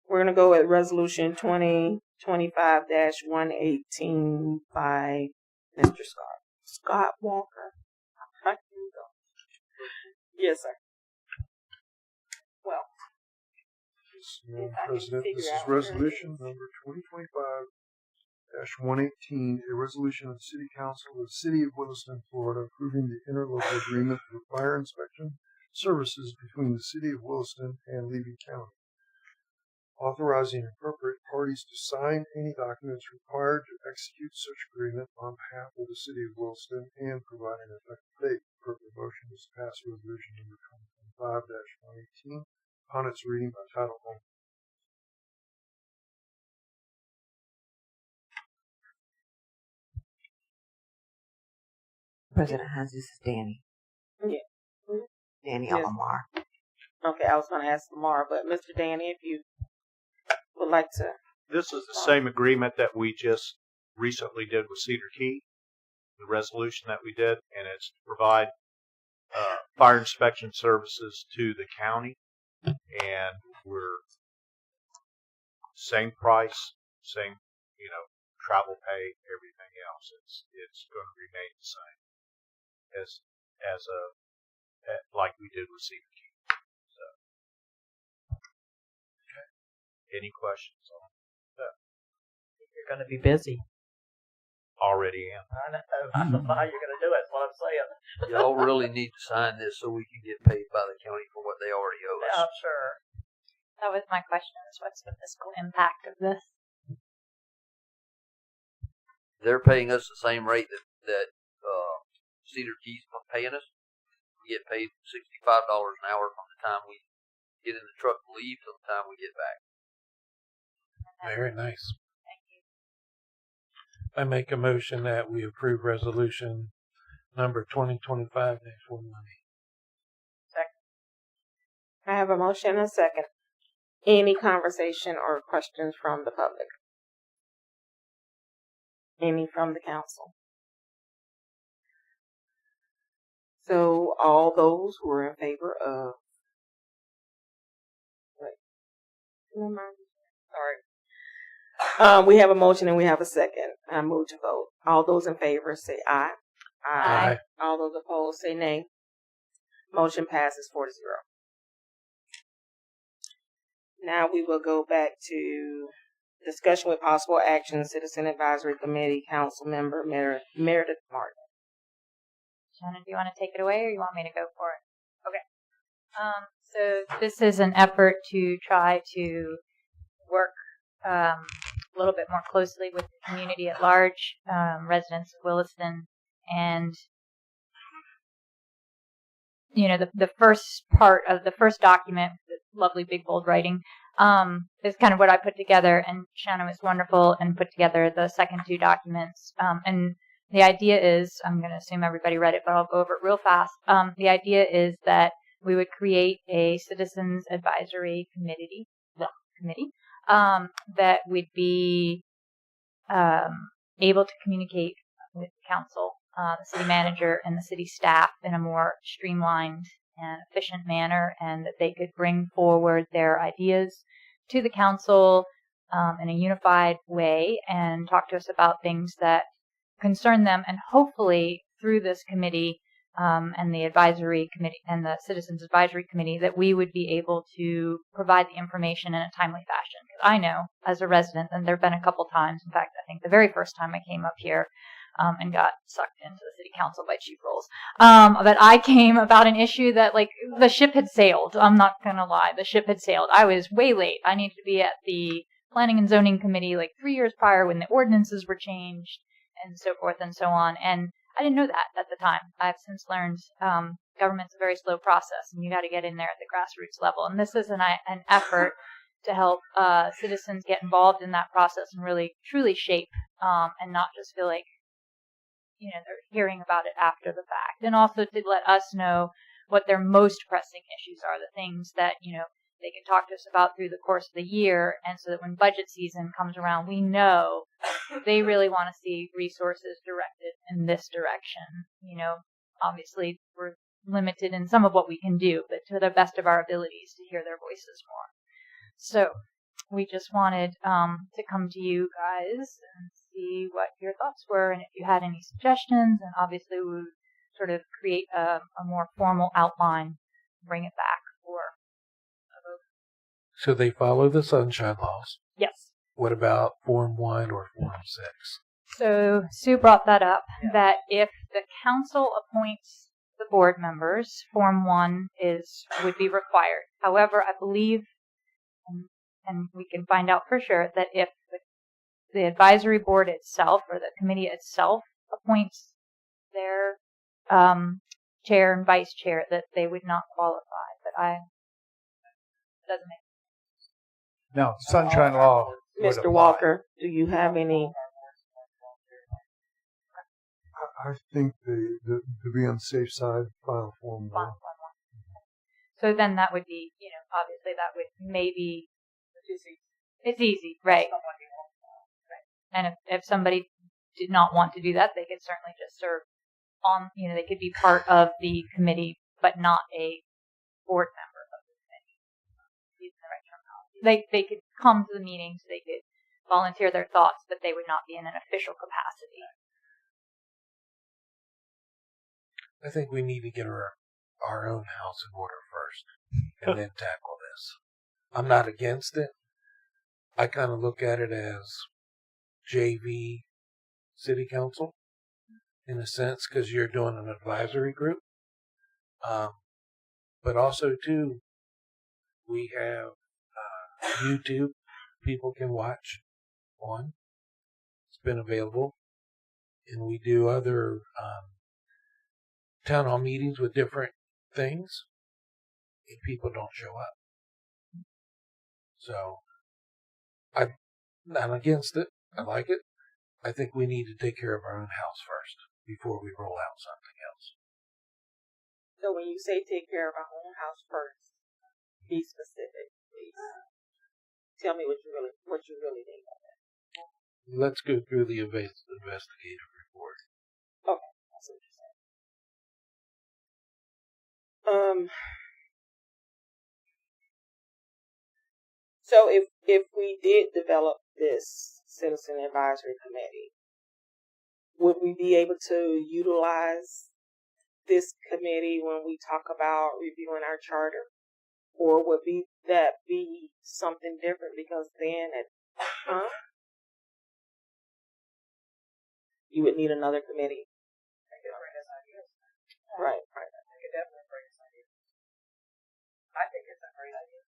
We're going to go with Resolution 2025-118 by Mr. Scott Walker. Here we go. Yes, sir. Well, Madam President, this is resolution number 2025-118, a resolution of the City Council of the City of Williston, Florida, approving the interlocal agreement for fire inspection services between the City of Williston and Levy County, authorizing appropriate parties to sign any documents required to execute such agreement on behalf of the City of Williston and providing an effective date. Appropriate motion is to pass resolution number 2025-118 on its reading by title only. President Hinds, this is Danny. Yeah. Danny Yes. Alomar. Okay, I was going to ask Lamar, but Mr. Danny, if you would like to. This is the same agreement that we just recently did with Cedar Key, the resolution that we did, and it's to provide fire inspection services to the county, and we're same price, same, travel pay, everything else. It's going to remain the same as like we did with Cedar Key. So, okay. Any questions on that? You're going to be busy. Already am. I don't know how you're going to do it. That's what I'm saying. Y'all really need to sign this so we can get paid by the county for what they already owe us. Yeah, I'm sure. That was my question, is what's the fiscal impact of this? They're paying us the same rate that Cedar Key's paying us. We get paid $65 an hour from the time we get in the truck and leave till the time we get back. Very nice. Thank you. I make a motion that we approve resolution number 2025-118. Second. I have a motion and a second. Any conversation or questions from the public? Any from the council? So all those who are in favor of, sorry. We have a motion and we have a second. I move to vote. All those in favor say aye. Aye. All those opposed say nay. Motion passes 4-0. Now we will go back to discussion with possible action, Citizen Advisory Committee, Councilmember Meredith Martin. Shannon, do you want to take it away or you want me to go for it? Okay. So this is an effort to try to work a little bit more closely with the community at large, residents of Williston, and the first part of the first document lovely big bold writing. Is kind of what I put together, and Shannon was wonderful and put together the second two documents. And the idea is, I'm going to assume everybody read it, but I'll go over it real fast. The idea is that we would create a citizens advisory committee that would be able to communicate with the council, the city manager, and the city staff in a more streamlined and efficient manner, and that they could bring forward their ideas to the council in a unified way and talk to us about things that concern them, and hopefully through this committee and the advisory committee and the citizens advisory committee that we would be able to provide the information in a timely fashion. Because I know as a resident, and there have been a couple times, in fact I think the very first time I came up here and got sucked into the city council by cheap rolls, but I came about an issue that, like, the ship had sailed. I'm not going to lie. The ship had sailed. I was way late. I needed to be at the planning and zoning committee like 3 years prior when the ordinances were changed and so forth and so on. And I didn't know that at the time. I've since learned government's a very slow process, and you got to get in there at the grassroots level. And this is an effort to help citizens get involved in that process and really truly shape and not just feel like, you know, they're hearing about it after the fact. And also to let us know what their most pressing issues are, the things that, you know, they can talk to us about through the course of the year, and so that when budget season comes around, we know they really want to see resources directed in this direction. You know, obviously we're limited in some of what we can do, but to the best of our abilities to hear their voices more. So we just wanted to come to you guys and see what your thoughts were, and if you had any suggestions, and obviously we would sort of create a more formal outline, bring it back for a vote. So they follow the sunshine laws. Yes. What about Form 1 or Form 6? So Sue brought that up, that if the council appoints the board members, Form 1 would be required. However, I believe, and we can find out for sure, that if the advisory board itself or the committee itself appoints their chair and vice chair, that they would not qualify. But doesn't make sense. No, sunshine law. Mr. Walker, do you have any? I think to be on the safe side, file Form 1. So then that would be, you know, obviously that would maybe, it's easy, right? And if somebody did not want to do that, they could certainly just serve on, you know, they could be part of the committee, but not a board member of the committee. Using the right terminology. They could come to the meetings, they could volunteer their thoughts, but they would not be in an official capacity. I think we need to get our own house in order first and then tackle this. I'm not against it. I kind of look at it as JV city council in a sense, because you're doing an advisory group. But also, too, we have YouTube people can watch on. It's been available. And we do other town hall meetings with different things, and people don't show up. So, I'm not against it. I like it. I think we need to take care of our own house first before we roll out something else. So when you say take care of our own house first, be specific, please. Tell me what you really think of that. Let's go through the investigative report. Okay, that's what you're saying. So if we did develop this citizen advisory committee, would we be able to utilize this committee when we talk about reviewing our charter? Or would that be something different, because then you would need another committee? Right. I could definitely bring us ideas. I think it's a great idea.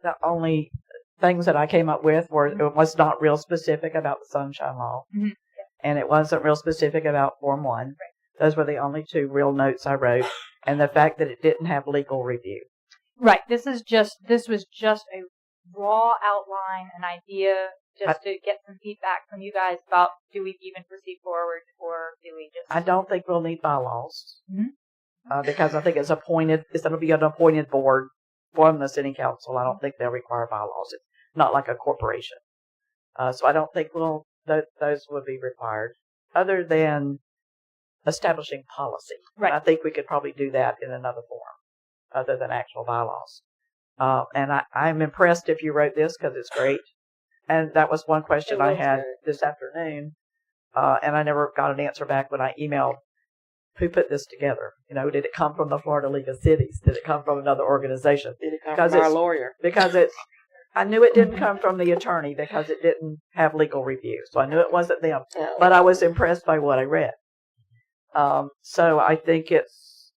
The only things that I came up with it was not real specific about the sunshine law, and it wasn't real specific about Form 1. Right. Those were the only two real notes I wrote. and the fact that it didn't have legal review. Right. This was just a raw outline, an idea, just to get some feedback from you guys about do we even proceed forward or do we just. I don't think we'll need bylaws Mm-hmm. because I think it's going to be an appointed board from the city council. I don't think they'll require bylaws. It's not like a corporation, so I don't think those would be required, other than establishing policy. Right. I think we could probably do that in another form, other than actual bylaws. And I'm impressed if you wrote this because it's great. And that was one question I had this afternoon, and I never got an answer back when I emailed who put this together. Did it come from the Florida League of Cities? Did it come from another organization? Did it come from our lawyer? Because I knew it didn't come from the attorney because it didn't have legal review. So I knew it wasn't them. No. But I was impressed by what I read. So I think it's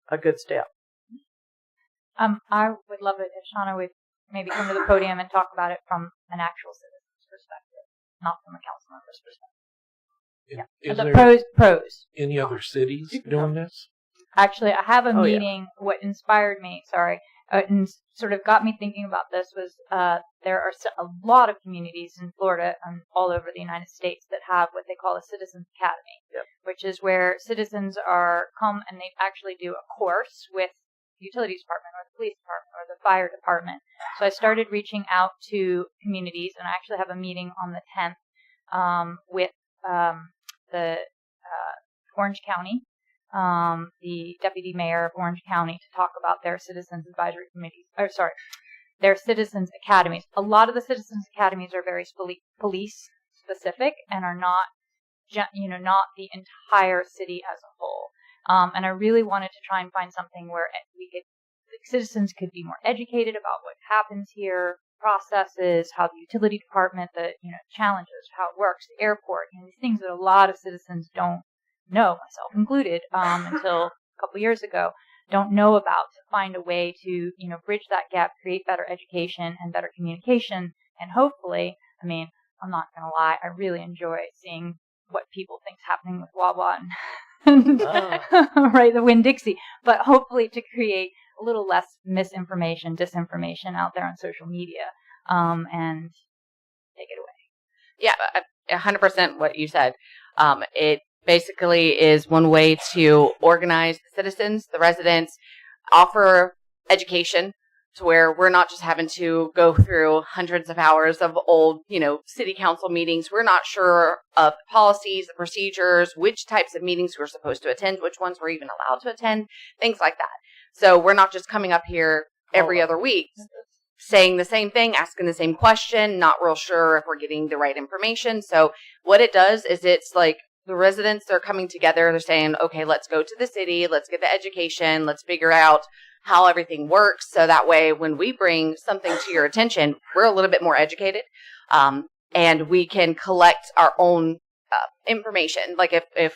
a good step. I would love it if Shauna would maybe come to the podium and talk about it from an actual citizen's perspective, not from a council member's perspective. Is The there pros. any other cities doing this? Actually, I have a Oh, yeah. meeting. What inspired me, and sort of got me thinking about this was there are a lot of communities in Florida and all over the United States that have what they call a Citizens Academy, which is where citizens come and they actually do a course with the utilities department or the police department or the fire department. So I started reaching out to communities, and I actually have a meeting on the 10th with the Orange County, the deputy mayor of Orange County, to talk about their citizens advisory committees. Their citizens academies. A lot of the citizens academies are very police specific and are not, not the entire city as a whole. And I really wanted to try and find something where citizens could be more educated about what happens here, processes, how the utility department, challenges, how it works, the airport, these things that a lot of citizens don't know, myself included, until a couple years ago, don't know about, to find a way to, bridge that gap, create better education and better communication. And hopefully, I'm not going to lie, I really enjoy seeing what people think's happening with Wawa and right, the Winn-Dixie, but hopefully to create a little less misinformation, disinformation out there on social media, and take it away. Yeah, 100% what you said. It basically is one way to organize the citizens, the residents, offer education to where we're not just having to go through hundreds of hours of old, city council meetings. We're not sure of the policies, the procedures, which types of meetings we're supposed to attend, which ones we're even allowed to attend, things like that. So we're not just coming up here every other week saying the same thing, asking the same question, not real sure if we're getting the right information. So what it does is it's like the residents, they're coming together. They're saying, okay, let's go to the city. Let's get the education. Let's figure out how everything works. So that way, when we bring something to your attention, we're a little bit more educated. And we can collect our own information. Like if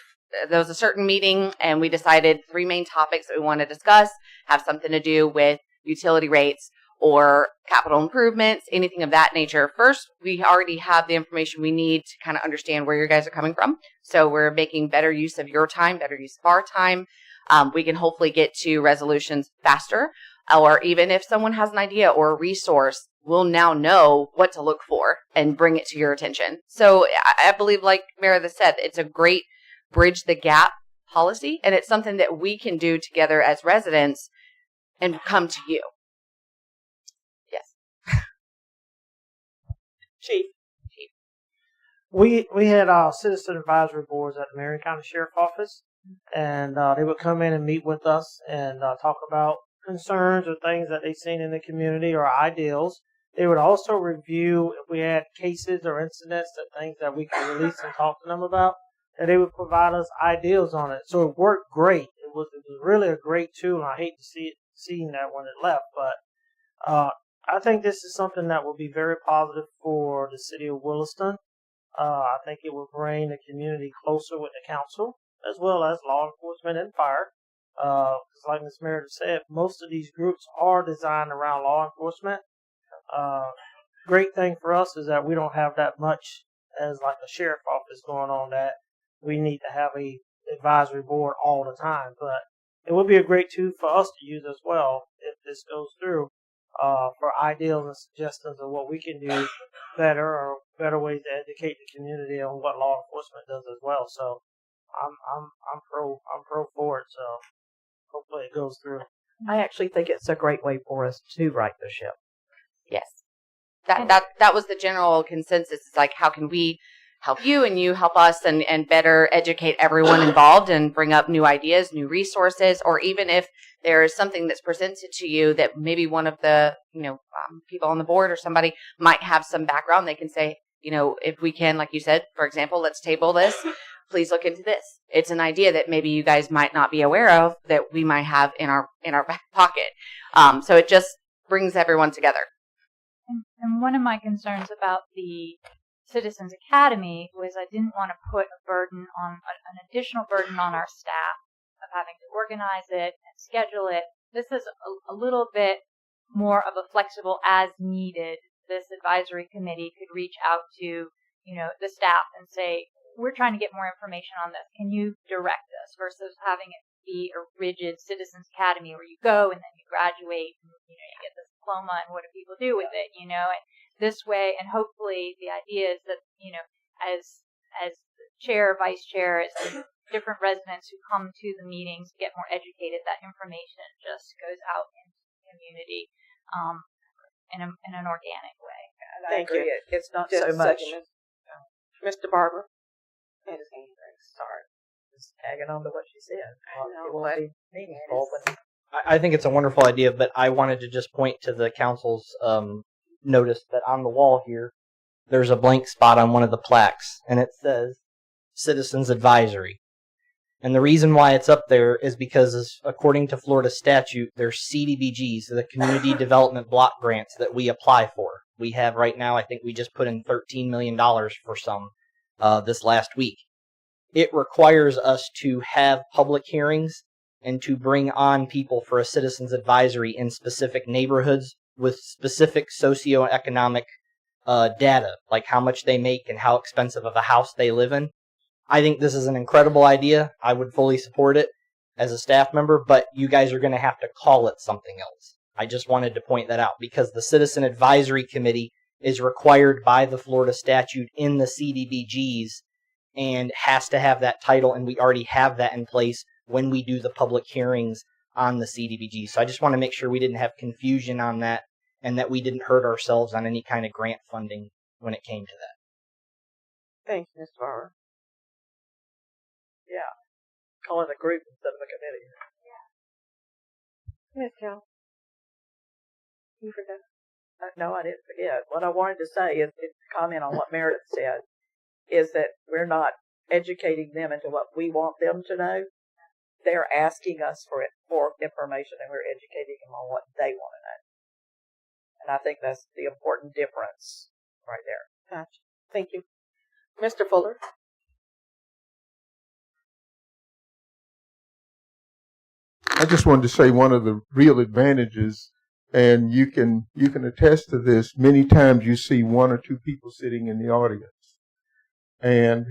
there was a certain meeting and we decided 3 main topics that we want to discuss have something to do with utility rates or capital improvements, anything of that nature. First, we already have the information we need to kind of understand where you guys are coming from. So we're making better use of your time, better use of our time. We can hopefully get to resolutions faster. Or even if someone has an idea or a resource, we'll now know what to look for and bring it to your attention. So I believe, like Meredith said, it's a great bridge the gap policy, and it's something that we can do together as residents and come to you. Chief. We had citizen advisory boards at the Marion County Sheriff Office, and they would come in and meet with us and talk about concerns or things that they've seen in the community or ideals. They would also review if we had cases or incidents and things that we could release and talk to them about, and they would provide us ideas on it. So it worked great. It was really a great tool, and I hate to seeing that when it left, but I think this is something that will be very positive for the city of Williston. I think it will bring the community closer with the council, as well as law enforcement and fire. Because like Ms. Meredith said, most of these groups are designed around law enforcement. Great thing for us is that we don't have that much as like a sheriff office going on that we need to have a advisory board all the time. But it would be a great tool for us to use as well if this goes through, for ideas and suggestions of what we can do better or better ways to educate the community on what law enforcement does as well. So I'm pro for it. So hopefully it goes through. I actually think it's a great way for us to right the ship. Yes. That was the general consensus. It's like, how can we help you and you help us and better educate everyone involved and bring up new ideas, new resources, or even if there is something that's presented to you that maybe one of the, people on the board or somebody might have some background, they can say, if we can, like you said, for example, let's table this. Please look into this. It's an idea that maybe you guys might not be aware of that we might have in our back pocket. So it just brings everyone together. And one of my concerns about the Citizens Academy was I didn't want to put an additional burden on our staff of having to organize it and schedule it. This is a little bit more of a flexible as needed. This advisory committee could reach out to, the staff and say, we're trying to get more information on this. Can you direct us? Versus having it be a rigid Citizens Academy where you go and then you graduate and, you get this diploma and what do people do with it, and this way, and hopefully the idea is that, as the chair, vice chair, as the different residents who come to the meetings get more educated, that information just goes out into the community in an organic way. Thank you. It's not Just so much. Mr. Barber. Sorry. Just tagging on to what she said. know, It won't but be meaningful, but I think it's a wonderful idea, but I wanted to just point to the council's notice that on the wall here, there's a blank spot on one of the plaques, and it says Citizens Advisory. And the reason why it's up there is because, according to Florida statute, there's CDBGs, the Community Development Block Grants, that we apply for. We have right now, I think we just put in $13 million for some this last week. It requires us to have public hearings and to bring on people for a citizens advisory in specific neighborhoods with specific socioeconomic data, like how much they make and how expensive of a house they live in. I think this is an incredible idea. I would fully support it as a staff member, but you guys are going to have to call it something else. I just wanted to point that out because the Citizen Advisory Committee is required by the Florida statute in the CDBGs and has to have that title, and we already have that in place when we do the public hearings on the CDBG. So I just want to make sure we didn't have confusion on that and that we didn't hurt ourselves on any kind of grant funding when it came to that. Thank you, Mr. Barber. yeah, call it a group instead of a committee. Ms. Cal. You forgot. No, I didn't forget. What I wanted to say is to comment on what Meredith said, is that we're not educating them into what we want them to know. They're asking us for information, and we're educating them on what they want to know. And I think that's the important difference right there. Gotcha. Thank you. Mr. Fuller. I just wanted to say one of the real advantages, and you can attest to this, many times you see one or two people sitting in the audience. And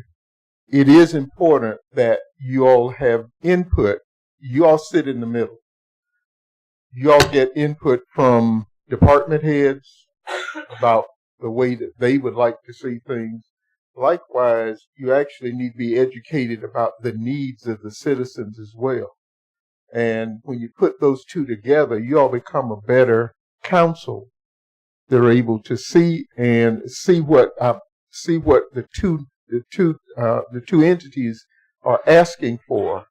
it is important that you all have input. You all sit in the middle. You all get input from department heads about the way that they would like to see things. Likewise, you actually need to be educated about the needs of the citizens as well. And when you put those two together, you all become a better council. They're able to see what the two entities are asking for,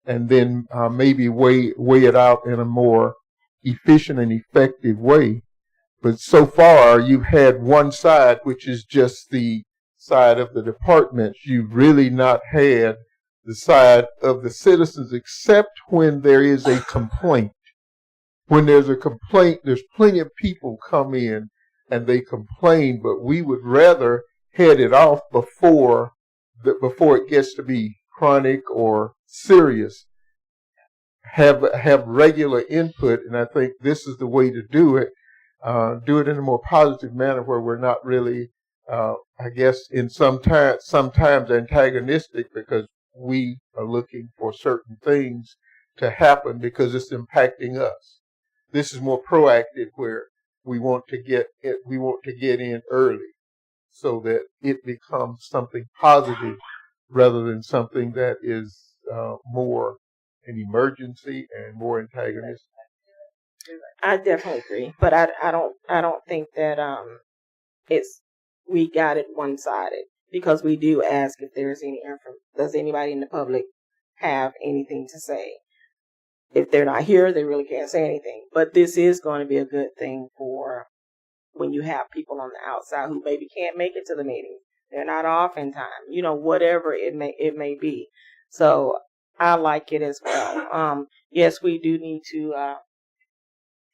and then maybe weigh it out in a more efficient and effective way. But so far, you've had one side, which is just the side of the departments. You've really not had the side of the citizens, except when there is a complaint. When there's a complaint, there's plenty of people come in and they complain, but we would rather head it off before it gets to be chronic or serious. Have regular input, and I think this is the way to do it. Do it in a more positive manner where we're not really, I guess, in sometimes antagonistic, because we are looking for certain things to happen because it's impacting us. This is more proactive, where we want to get in early so that it becomes something positive rather than something that is more an emergency and more antagonistic. I definitely agree, but I don't think that we got it one-sided, because we do ask if there's does anybody in the public have anything to say. If they're not here, they really can't say anything. But this is going to be a good thing for when you have people on the outside who maybe can't make it to the meeting. They're not off in time, whatever it may be. So I like it as well. Yes, we do need to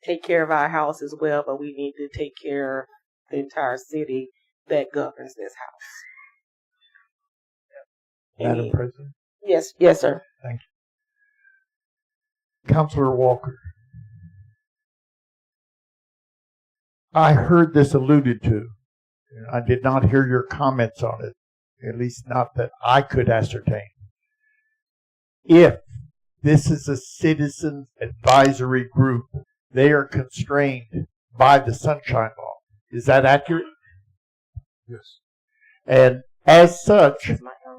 take care of our house as well, but we need to take care of the entire city that governs this house. Madam President? Yes, sir. Thank you. Councilor Walker. I heard this alluded to. I did not hear your comments on it, at least not that I could ascertain. If this is a citizens advisory group, they are constrained by the Sunshine Law. Is that accurate? Yes. And as such,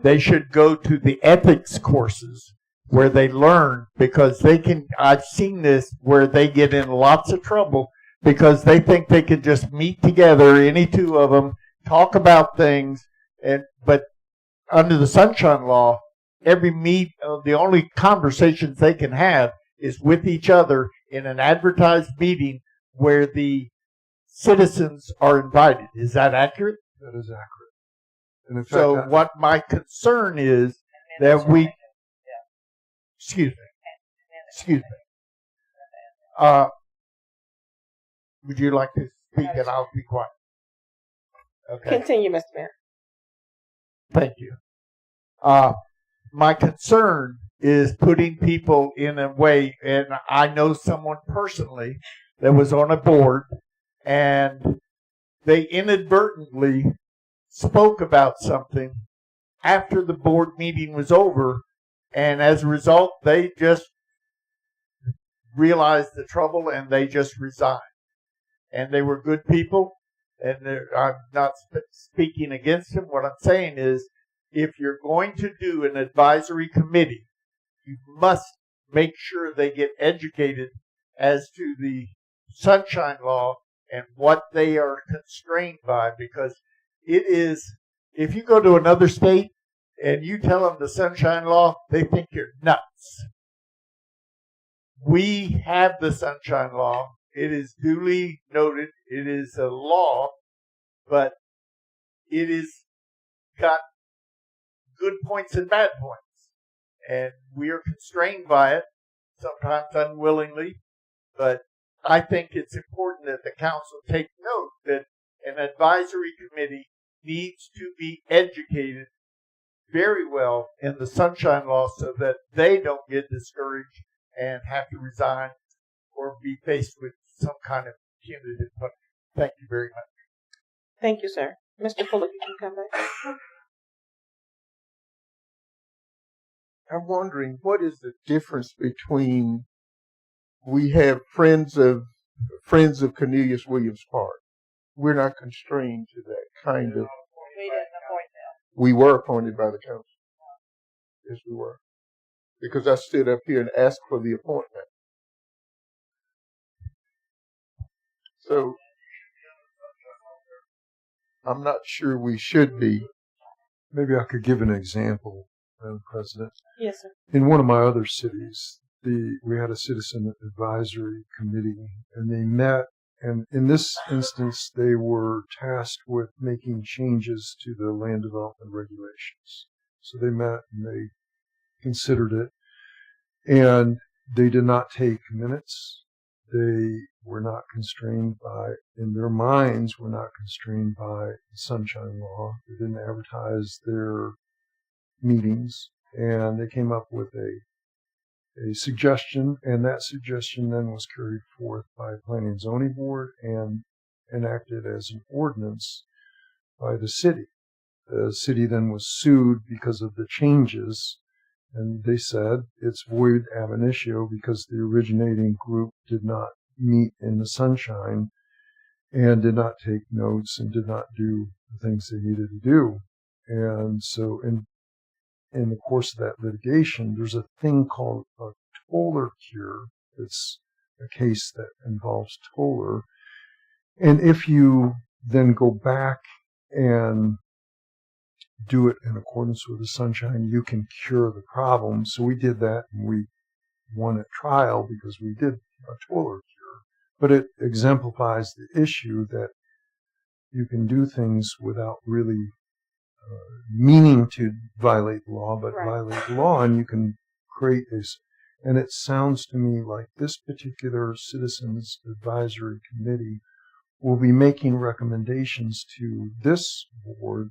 they should go to the ethics courses where they learn, because I've seen this where they get in lots of trouble because they think they can just meet together, any two of them, talk about things, but under the Sunshine Law, the only conversations they can have is with each other in an advertised meeting where the citizens are invited. Is that accurate? That is accurate. And in fact, so what my concern is that excuse me. Would you like to speak and I'll be quiet? Okay. Continue, Mr. Mayor. Thank you. My concern is putting people in a way, and I know someone personally that was on a board, and they inadvertently spoke about something after the board meeting was over, and as a result, they just realized the trouble and they just resigned. And they were good people, and I'm not speaking against them. What I'm saying is, if you're going to do an advisory committee, you must make sure they get educated as to the Sunshine Law and what they are constrained by, because it is, if you go to another state and you tell them the Sunshine Law, they think you're nuts. We have the Sunshine Law. It is duly noted. It is a law, but it is got good points and bad points. And we are constrained by it, sometimes unwillingly, but I think it's important that the council take note that an advisory committee needs to be educated very well in the Sunshine Law so that they don't get discouraged and have to resign or be faced with some kind of punitive punishment. Thank you very much. Thank you, sir. Mr. Fuller, you can come back. I'm wondering, what is the difference between, we have friends of Cornelius Williams Park. We're not constrained to that kind of. We didn't appoint them. We were appointed by the council. Yes, we were. Because I stood up here and asked for the appointment. So I'm not sure we should be. Maybe I could give an example, Madam President. Yes, sir. In one of my other cities, we had a citizen advisory committee, and they met, and in this instance, they were tasked with making changes to the land development regulations. So they met and they considered it, and they did not take minutes. They were not constrained by, in their minds, were not constrained by the Sunshine Law. They didn't advertise their meetings, and they came up with a suggestion, and that suggestion then was carried forth by Planning and Zoning Board and enacted as an ordinance by the city. The city then was sued because of the changes, And they said it's void ab initio because the originating group did not meet in the sunshine and did not take notes and did not do the things they needed to do. And so in the course of that litigation, there's a thing called a Toller cure. It's a case that involves Toller. And if you then go back and do it in accordance with the sunshine, you can cure the problem. So we did that, and we won at trial because we did a Toller cure. But it exemplifies the issue that you can do things without really meaning to violate the law, but violate the law, and you can create this. And it sounds to me like this particular Citizens Advisory Committee will be making recommendations to this board.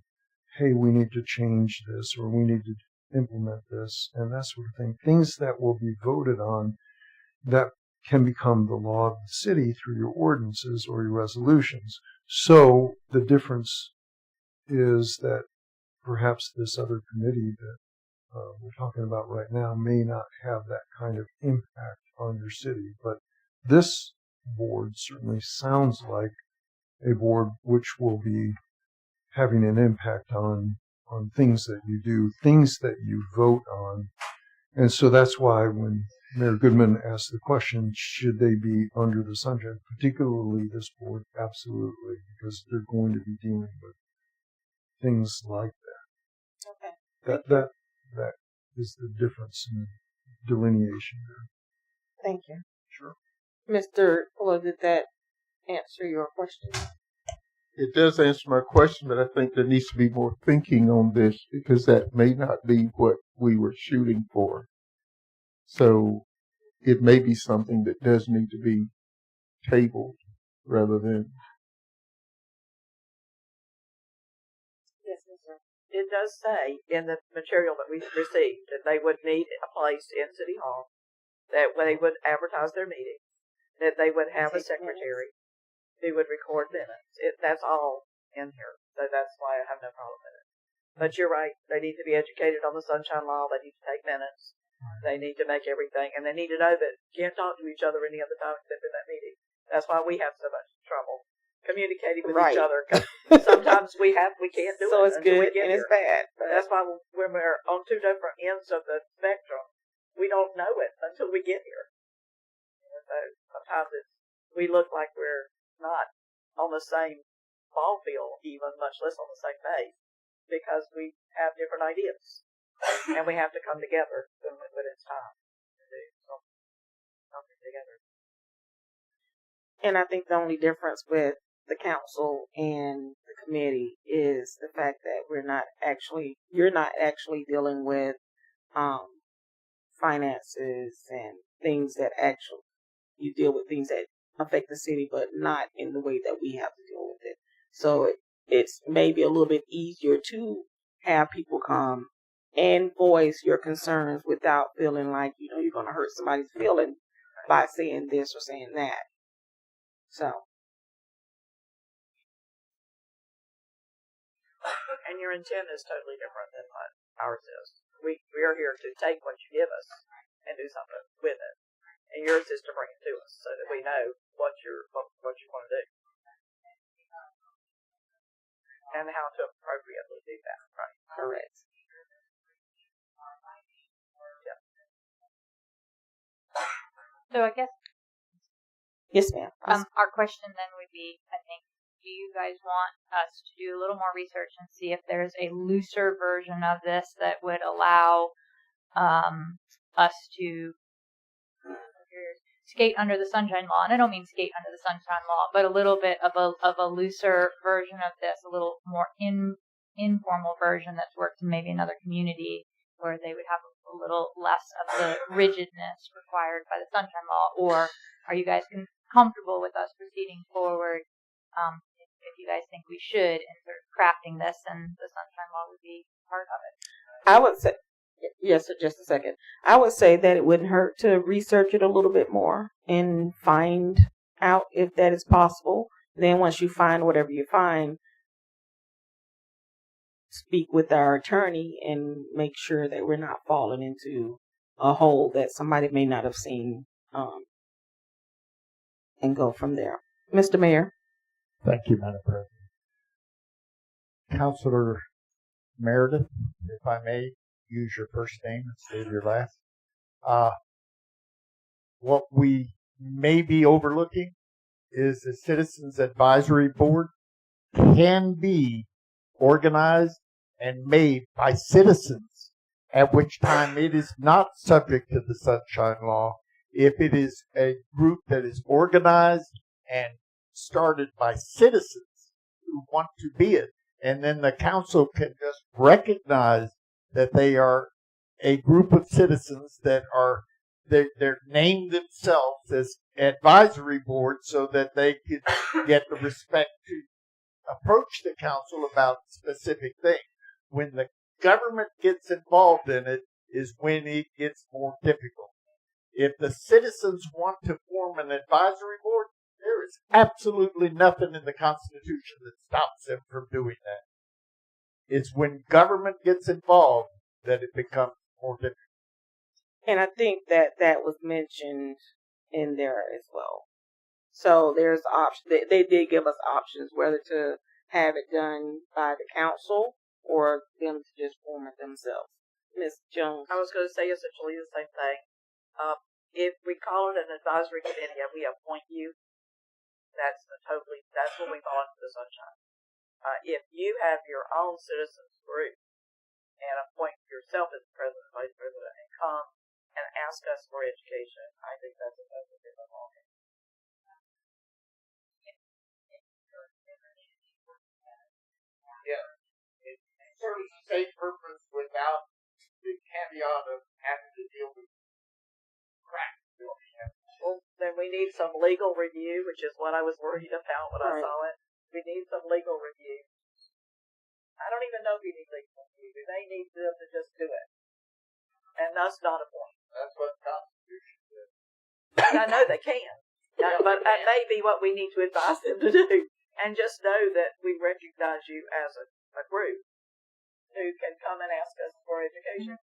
Hey, we need to change this, or we need to implement this, and that sort of thing. Things that will be voted on that can become the law of the city through your ordinances or your resolutions. So the difference is that perhaps this other committee that we're talking about right now may not have that kind of impact on your city. But this board certainly sounds like a board which will be having an impact on things that you do, things that you vote on. And so that's why when Mayor Goodman asked the question, should they be under the sunshine, particularly this board, absolutely, because they're going to be dealing with things like that. Okay. That is the difference in delineation there. Thank you. Sure. Mr. Fuller, did that answer your question? It does answer my question, but I think there needs to be more thinking on this because that may not be what we were shooting for. So it may be something that does need to be tabled rather than. Yes, sir. It does say in the material that we received that they would need a place in City Hall, that they would advertise their meetings, that they would have a secretary who would record minutes. That's all in here, so that's why I have no problem with it. But you're right; they need to be educated on the Sunshine Law. They need to take minutes. They need to make everything, and they need to know that you can't talk to each other any other time except in that meeting. That's why we have so much trouble communicating with each other. Cause sometimes we can't do so it. So it's good and it's bad. That's why when we're on two different ends of the spectrum, we don't know it until we get here. So sometimes we look like we're not on the same ball field, even much less on the same page, because we have different ideas. And we have to come together when it's time to do something together. And I think the only difference with the council and the committee is the fact that you're not actually dealing with finances and things that you deal with things that affect the city, but not in the way that we have to deal with it. So it's maybe a little bit easier to have people come and voice your concerns without feeling like, you're going to hurt somebody's feeling by saying this or saying that. So. And your intent is totally different than what ours is. We are here to take what you give us and do something with it. And yours is to bring it to us so that we know what you want to do. And how to appropriately do that, right? Correct. So I guess. Yes, ma'am. Our question then would be, I think, do you guys want us to do a little more research and see if there's a looser version of this that would allow us to skate under the Sunshine Law? And I don't mean skate under the Sunshine Law, but a little bit of a looser version of this, a little more informal version that's worked in maybe another community where they would have a little less of the rigidness required by the Sunshine Law. Or are you guys comfortable with us proceeding forward if you guys think we should in sort of crafting this, and the Sunshine Law would be part of it? I would say, yes, just a second. I would say that it wouldn't hurt to research it a little bit more and find out if that is possible. Then once you find whatever you find, speak with our attorney and make sure that we're not falling into a hole that somebody may not have seen, and go from there. Mr. Mayor. Thank you, Madam President. Councilor Meredith, if I may use your first name instead of your last. What we may be overlooking is the Citizens Advisory Board can be organized and made by citizens, at which time it is not subject to the Sunshine Law if it is a group that is organized and started by citizens who want to be it. And then the council can just recognize that they are a group of citizens that are, they're named themselves as advisory board so that they can get the respect to approach the council about specific things. When the government gets involved in it is when it gets more difficult. If the citizens want to form an advisory board, there is absolutely nothing in the Constitution that stops them from doing that. It's when government gets involved that it becomes more difficult. And I think that was mentioned in there as well. So there's options. They did give us options whether to have it done by the council or them to just form it themselves. Ms. Jones. I was going to say essentially the same thing. If we call it an advisory committee and we appoint you, that's when we fall into the sunshine. If you have your own citizens group and appoint yourself as president, vice president, and come and ask us for education, I think that's a different ballgame. Yeah, it serves the same purpose without the caveat of having to deal with crack. Well, then we need some legal review, which is what I was worried about when I saw it. We need some legal review. I don't even know if you need legal review. We may need them to just do it. And us not appoint. That's what the Constitution says. I know they can. But that may be what we need to advise them to do. And just know that we recognize you as a group who can come and ask us for education.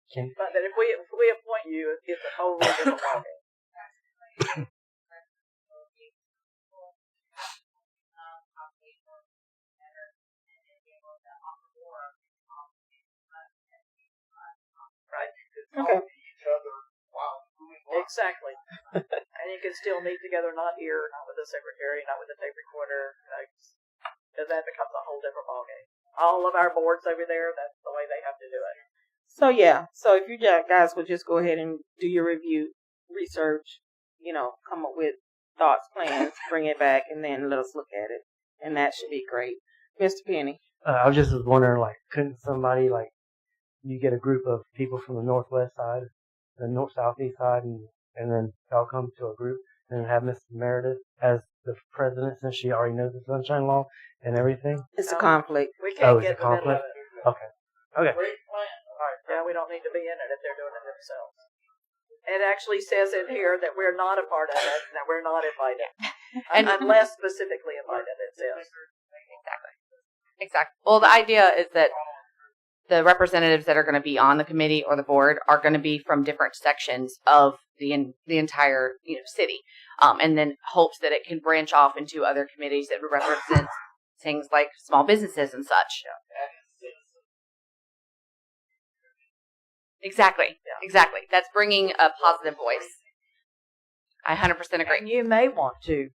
But that if we appoint you, it's a totally different ballgame. Right. Okay. Exactly. And you can still meet together, not here, not with the secretary, not with the tape recorder, because that becomes a whole different ballgame. All of our boards over there, that's the way they have to do it. So yeah, so if you guys would just go ahead and do your review, research, come up with thoughts, plans, bring it back, and then let us look at it, and that should be great. Mr. Penny. I was just wondering, couldn't somebody, you get a group of people from the northwest side, the southeast side, and then y'all come to a group and have Miss Meredith as the president since she already knows the Sunshine Law and everything? It's a conflict. We can't get it's a conflict? Okay. Okay. Yeah, we don't need to be in it if they're doing it themselves. It actually says in here that we're not a part of it, that we're not invited. Unless specifically invited, it says. Exactly. Well, the idea is that the representatives that are going to be on the committee or the board are going to be from different sections of the entire city, and then hopes that it can branch off into other committees that represent things like small businesses and such. Exactly. That's bringing a positive voice. I 100% agree. And you may want to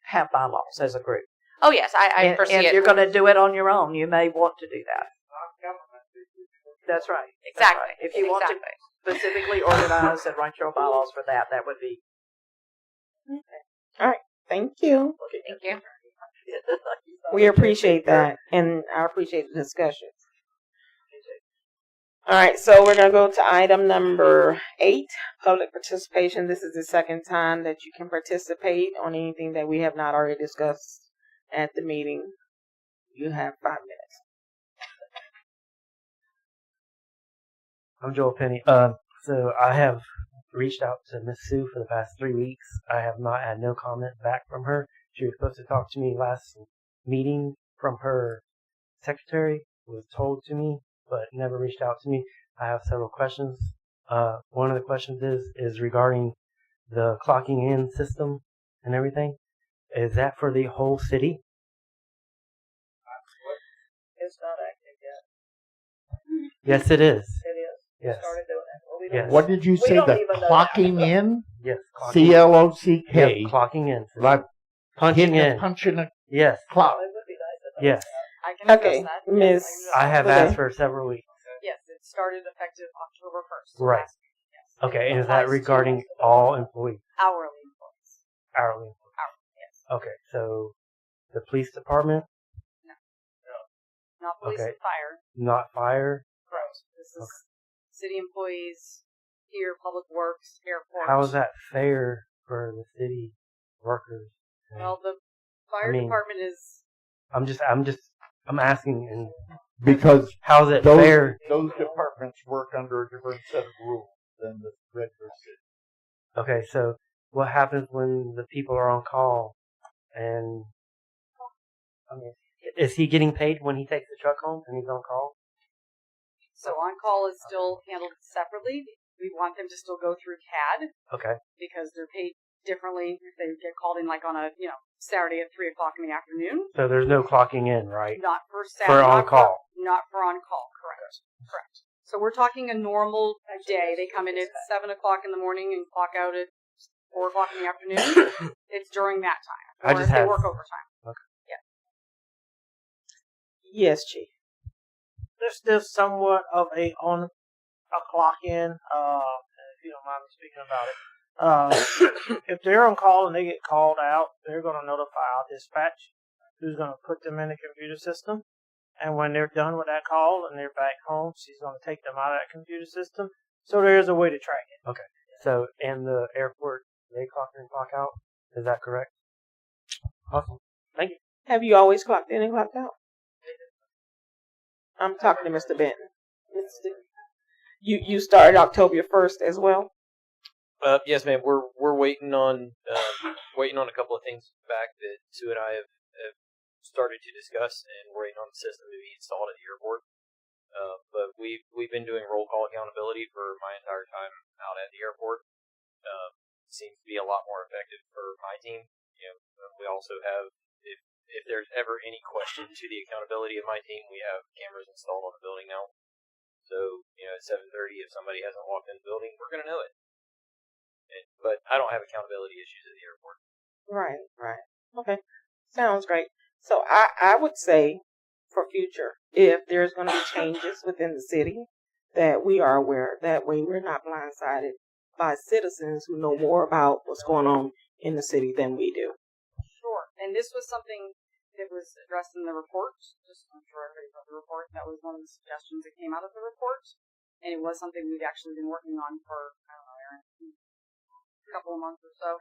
have bylaws as a group. Oh yes, I foresee it. If you're going to do it on your own, you may want to do that. That's right. Exactly. That's right. If you want to specifically organize and write your bylaws for that, that would be. All right. Thank you. Thank you. We appreciate that, and I appreciate the discussion. All right, so we're going to go to item number 8, public participation. This is the second time that you can participate on anything that we have not already discussed at the meeting. You have 5 minutes. I'm Joel Penny. So I have reached out to Miss Sue for the past 3 weeks. I have not had no comment back from her. She was supposed to talk to me last meeting from her secretary was told to me, but never reached out to me. I have several questions. One of the questions is regarding the clocking in system and everything. Is that for the whole city? It's not active yet. Yes, it is. It is. Yes. We started doing it. Well, we Yes. don't What did you we say? don't The even know clocking that. in? Yes. CLOCK. Yes, clocking in. Like Punching in. Punching a Yes. clock. Yes. I can address Okay, that. Miss. I have Okay. asked for several weeks. Yes, it started effective October 1st. Right. last week, yes. Okay, and is Applies that to regarding all employees? hourly employees? Hourly employees. Hourly, yes. Okay, so the police department, Not police Okay. and fire. not fire. Correct. This is city employees here, public works, airport. How is that fair for the city workers? Well, the fire mean, department is I'm asking, and Because how's it those fair? those departments work under a different set of rules than the regular city. Okay, so what happens when the people are on call? And I mean, is he getting paid when he takes the truck home and he's on call? so on call is still handled separately. We want them to still go through CAD Okay, because they're paid differently if they get called in like on a Saturday at 3:00 in the afternoon. so there's no clocking in, right? Not for For Saturday. on call. Not for on call. Correct. Correct. So we're talking a normal day. They come in at 7:00 in the morning and clock out at 4:00 in the afternoon. It's during that time, I or just if they have- work overtime. Okay. Yes, Chief. There's still somewhat of a clock in, if you don't mind me speaking about it. If they're on call and they get called out, they're going to notify our dispatch, who's going to put them in the computer system. And when they're done with that call and they're back home, she's going to take them out of that computer system. So there is a way to track it. Okay. So in the airport, they clock in and clock out. Is that correct? Awesome. Thank you. Have you always clocked in and clocked out? I'm talking to Mr. Benton. You started October 1st as well? Yes, ma'am. We're waiting on a couple of things back that Sue and I have started to discuss, and we're waiting on the system to be installed at the airport. But we've been doing roll call accountability for my entire time out at the airport. Seems to be a lot more effective for my team. We also have, if there's ever any question to the accountability of my team, we have cameras installed on the building now. So at 7:30, if somebody hasn't walked in the building, we're gonna know it. But I don't have accountability issues at the airport. Right. Okay. Sounds great. So I would say for future, if there's going to be changes within the city, that we are aware. That way we're not blindsided by citizens who know more about what's going on in the city than we do. Sure. And this was something that was addressed in the report. Just I'm sure everybody read the report. That was one of the suggestions that came out of the report. And it was something we've actually been working on for, I don't know, Aaron, a couple of months or so.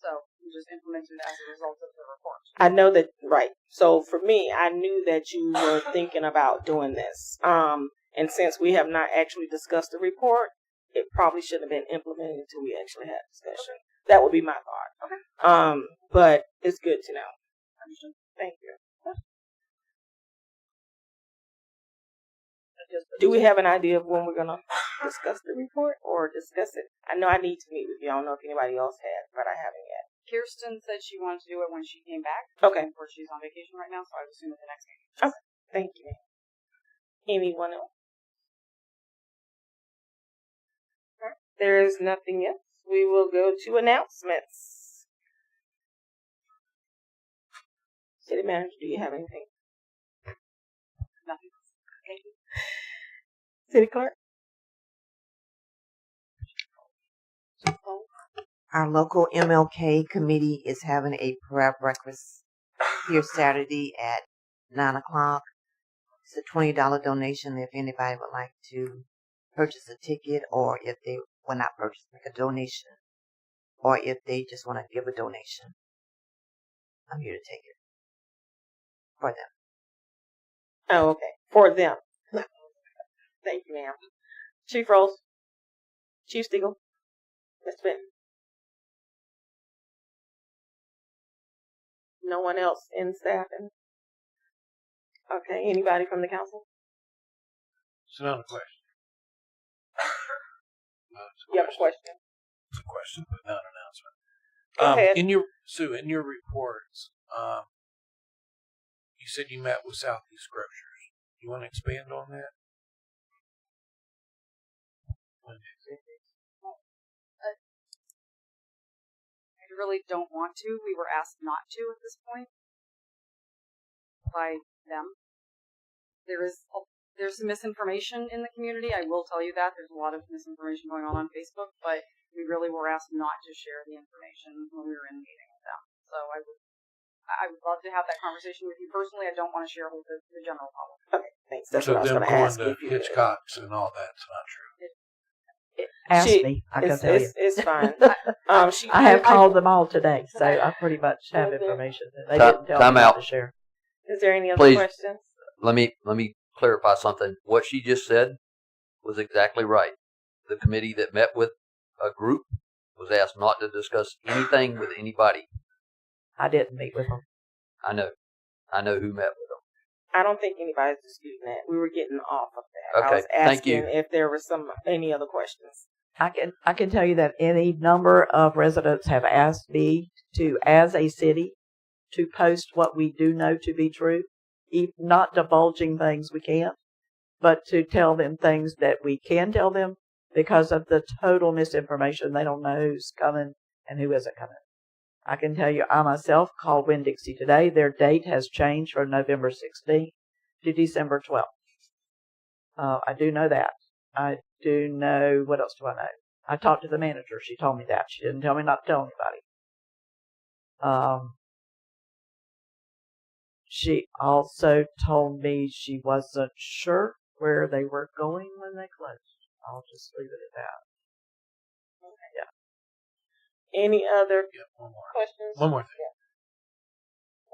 So we just implemented it as a result of the report. I know that, right. So for me, I knew that you were thinking about doing this. And since we have not actually discussed the report, it probably shouldn't have been implemented until we actually had discussion. That would be my thought. Okay. But it's good to know. Thank you. Do we have an idea of when we're going to discuss the report or discuss it? I know I need to meet with you. I don't know if anybody else has, but I haven't yet. Kiersten said she wanted to do it when she came back. Okay. Of course, she's on vacation right now, so I would assume at the next meeting. Okay. Thank you. Anyone else? All right. There is nothing else. We will go to announcements. City Manager, do you have anything? Nothing. Thank you. City Clerk? Our local MLK committee is having a prayer breakfast here Saturday at 9 o'clock. It's a $20 donation if anybody would like to purchase a ticket, or if they will not purchase, make a donation, or if they just want to give a donation. I'm here to take it for them. Oh, okay. For them. Thank you, ma'am. Chief Rose? Chief Stigl? Mr. Benton? No one else in staffing? Okay, anybody from the council? It's not a question. You have a question? It's a question, but not an announcement. Go ahead. In your reports, you said you met with Southeast Grocers. You want to expand on that? I really don't want to. We were asked not to at this point by them. There's some misinformation in the community. I will tell you that. There's a lot of misinformation going on Facebook, but we really were asked not to share the information when we were in a meeting with them. So I would love to have that conversation with you personally. I don't want to share with the general public. Okay, thanks. That's So what I was them going to going ask to you. Hitchcock's and all that's not true. Ask me. I can tell you. It's fine. I have called them all today, so I pretty much have information that they didn't tell Time me out. not to share. Is there any other Please. questions? Let me clarify something. What she just said was exactly right. The committee that met with a group was asked not to discuss anything with anybody. I didn't meet with them. I know who met with them. I don't think anybody's disputing that. We were getting off of that. I Okay, was thank asking you. if there was any other questions. I can tell you that any number of residents have asked me to, as a city, to post what we do know to be true, not divulging things we can't, but to tell them things that we can tell them because of the total misinformation. They don't know who's coming and who isn't coming. I can tell you, I myself called Winn-Dixie today. Their date has changed from November 16th to December 12th. I do know that. I do know, what else do I know? I talked to the manager. She told me that. She didn't tell me not to tell anybody. She also told me she wasn't sure where they were going when they closed. I'll just leave it at that. Yeah. Any other questions? One more thing.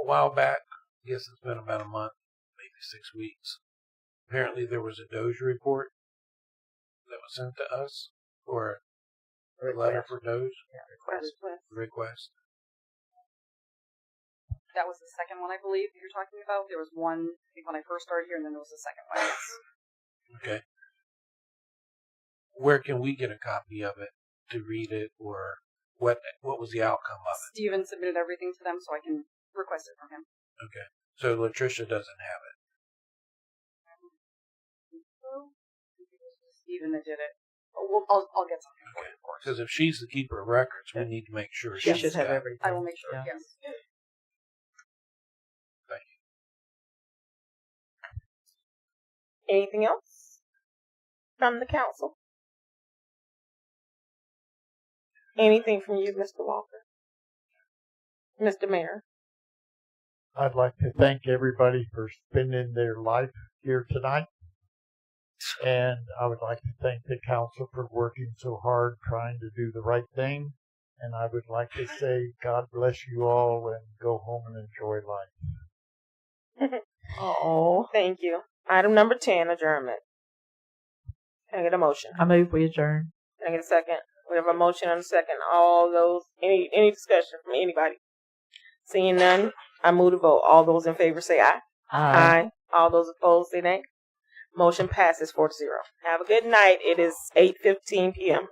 A while back, I guess it's been about a month, maybe 6 weeks. Apparently there was a Doge report that was sent to us, or a letter for Doge. Yeah, Request. That was the second one, I believe, that you're talking about. There was one, I think, when I first started here, and then there was a second one. Yes. Okay. Where can we get a copy of it to read it, or what was the outcome of it? Steven submitted everything to them, so I can request it from him. Okay. So Latricia doesn't have it. Steven that did it. I'll get something for you, of course. Because if she's the keeper of records, we need to make sure She she's should have got it. everything. I will make sure, Yeah. yes. Thank you. Anything else from the council? Anything from you, Mr. Walker? Mr. Mayor? I'd like to thank everybody for spending their life here tonight. And I would like to thank the council for working so hard trying to do the right thing. And I would like to say God bless you all and go home and enjoy life. Oh, thank you. Item number 10, adjournment. Can I get a motion? I move we adjourn. Can I get a second? We have a motion and a second. All those, any discussion from anybody? Seeing none, I move to vote. All those in favor say aye. Aye. All those opposed say nay. Motion passes 4-0. Have a good night. It is 8:15 p.m.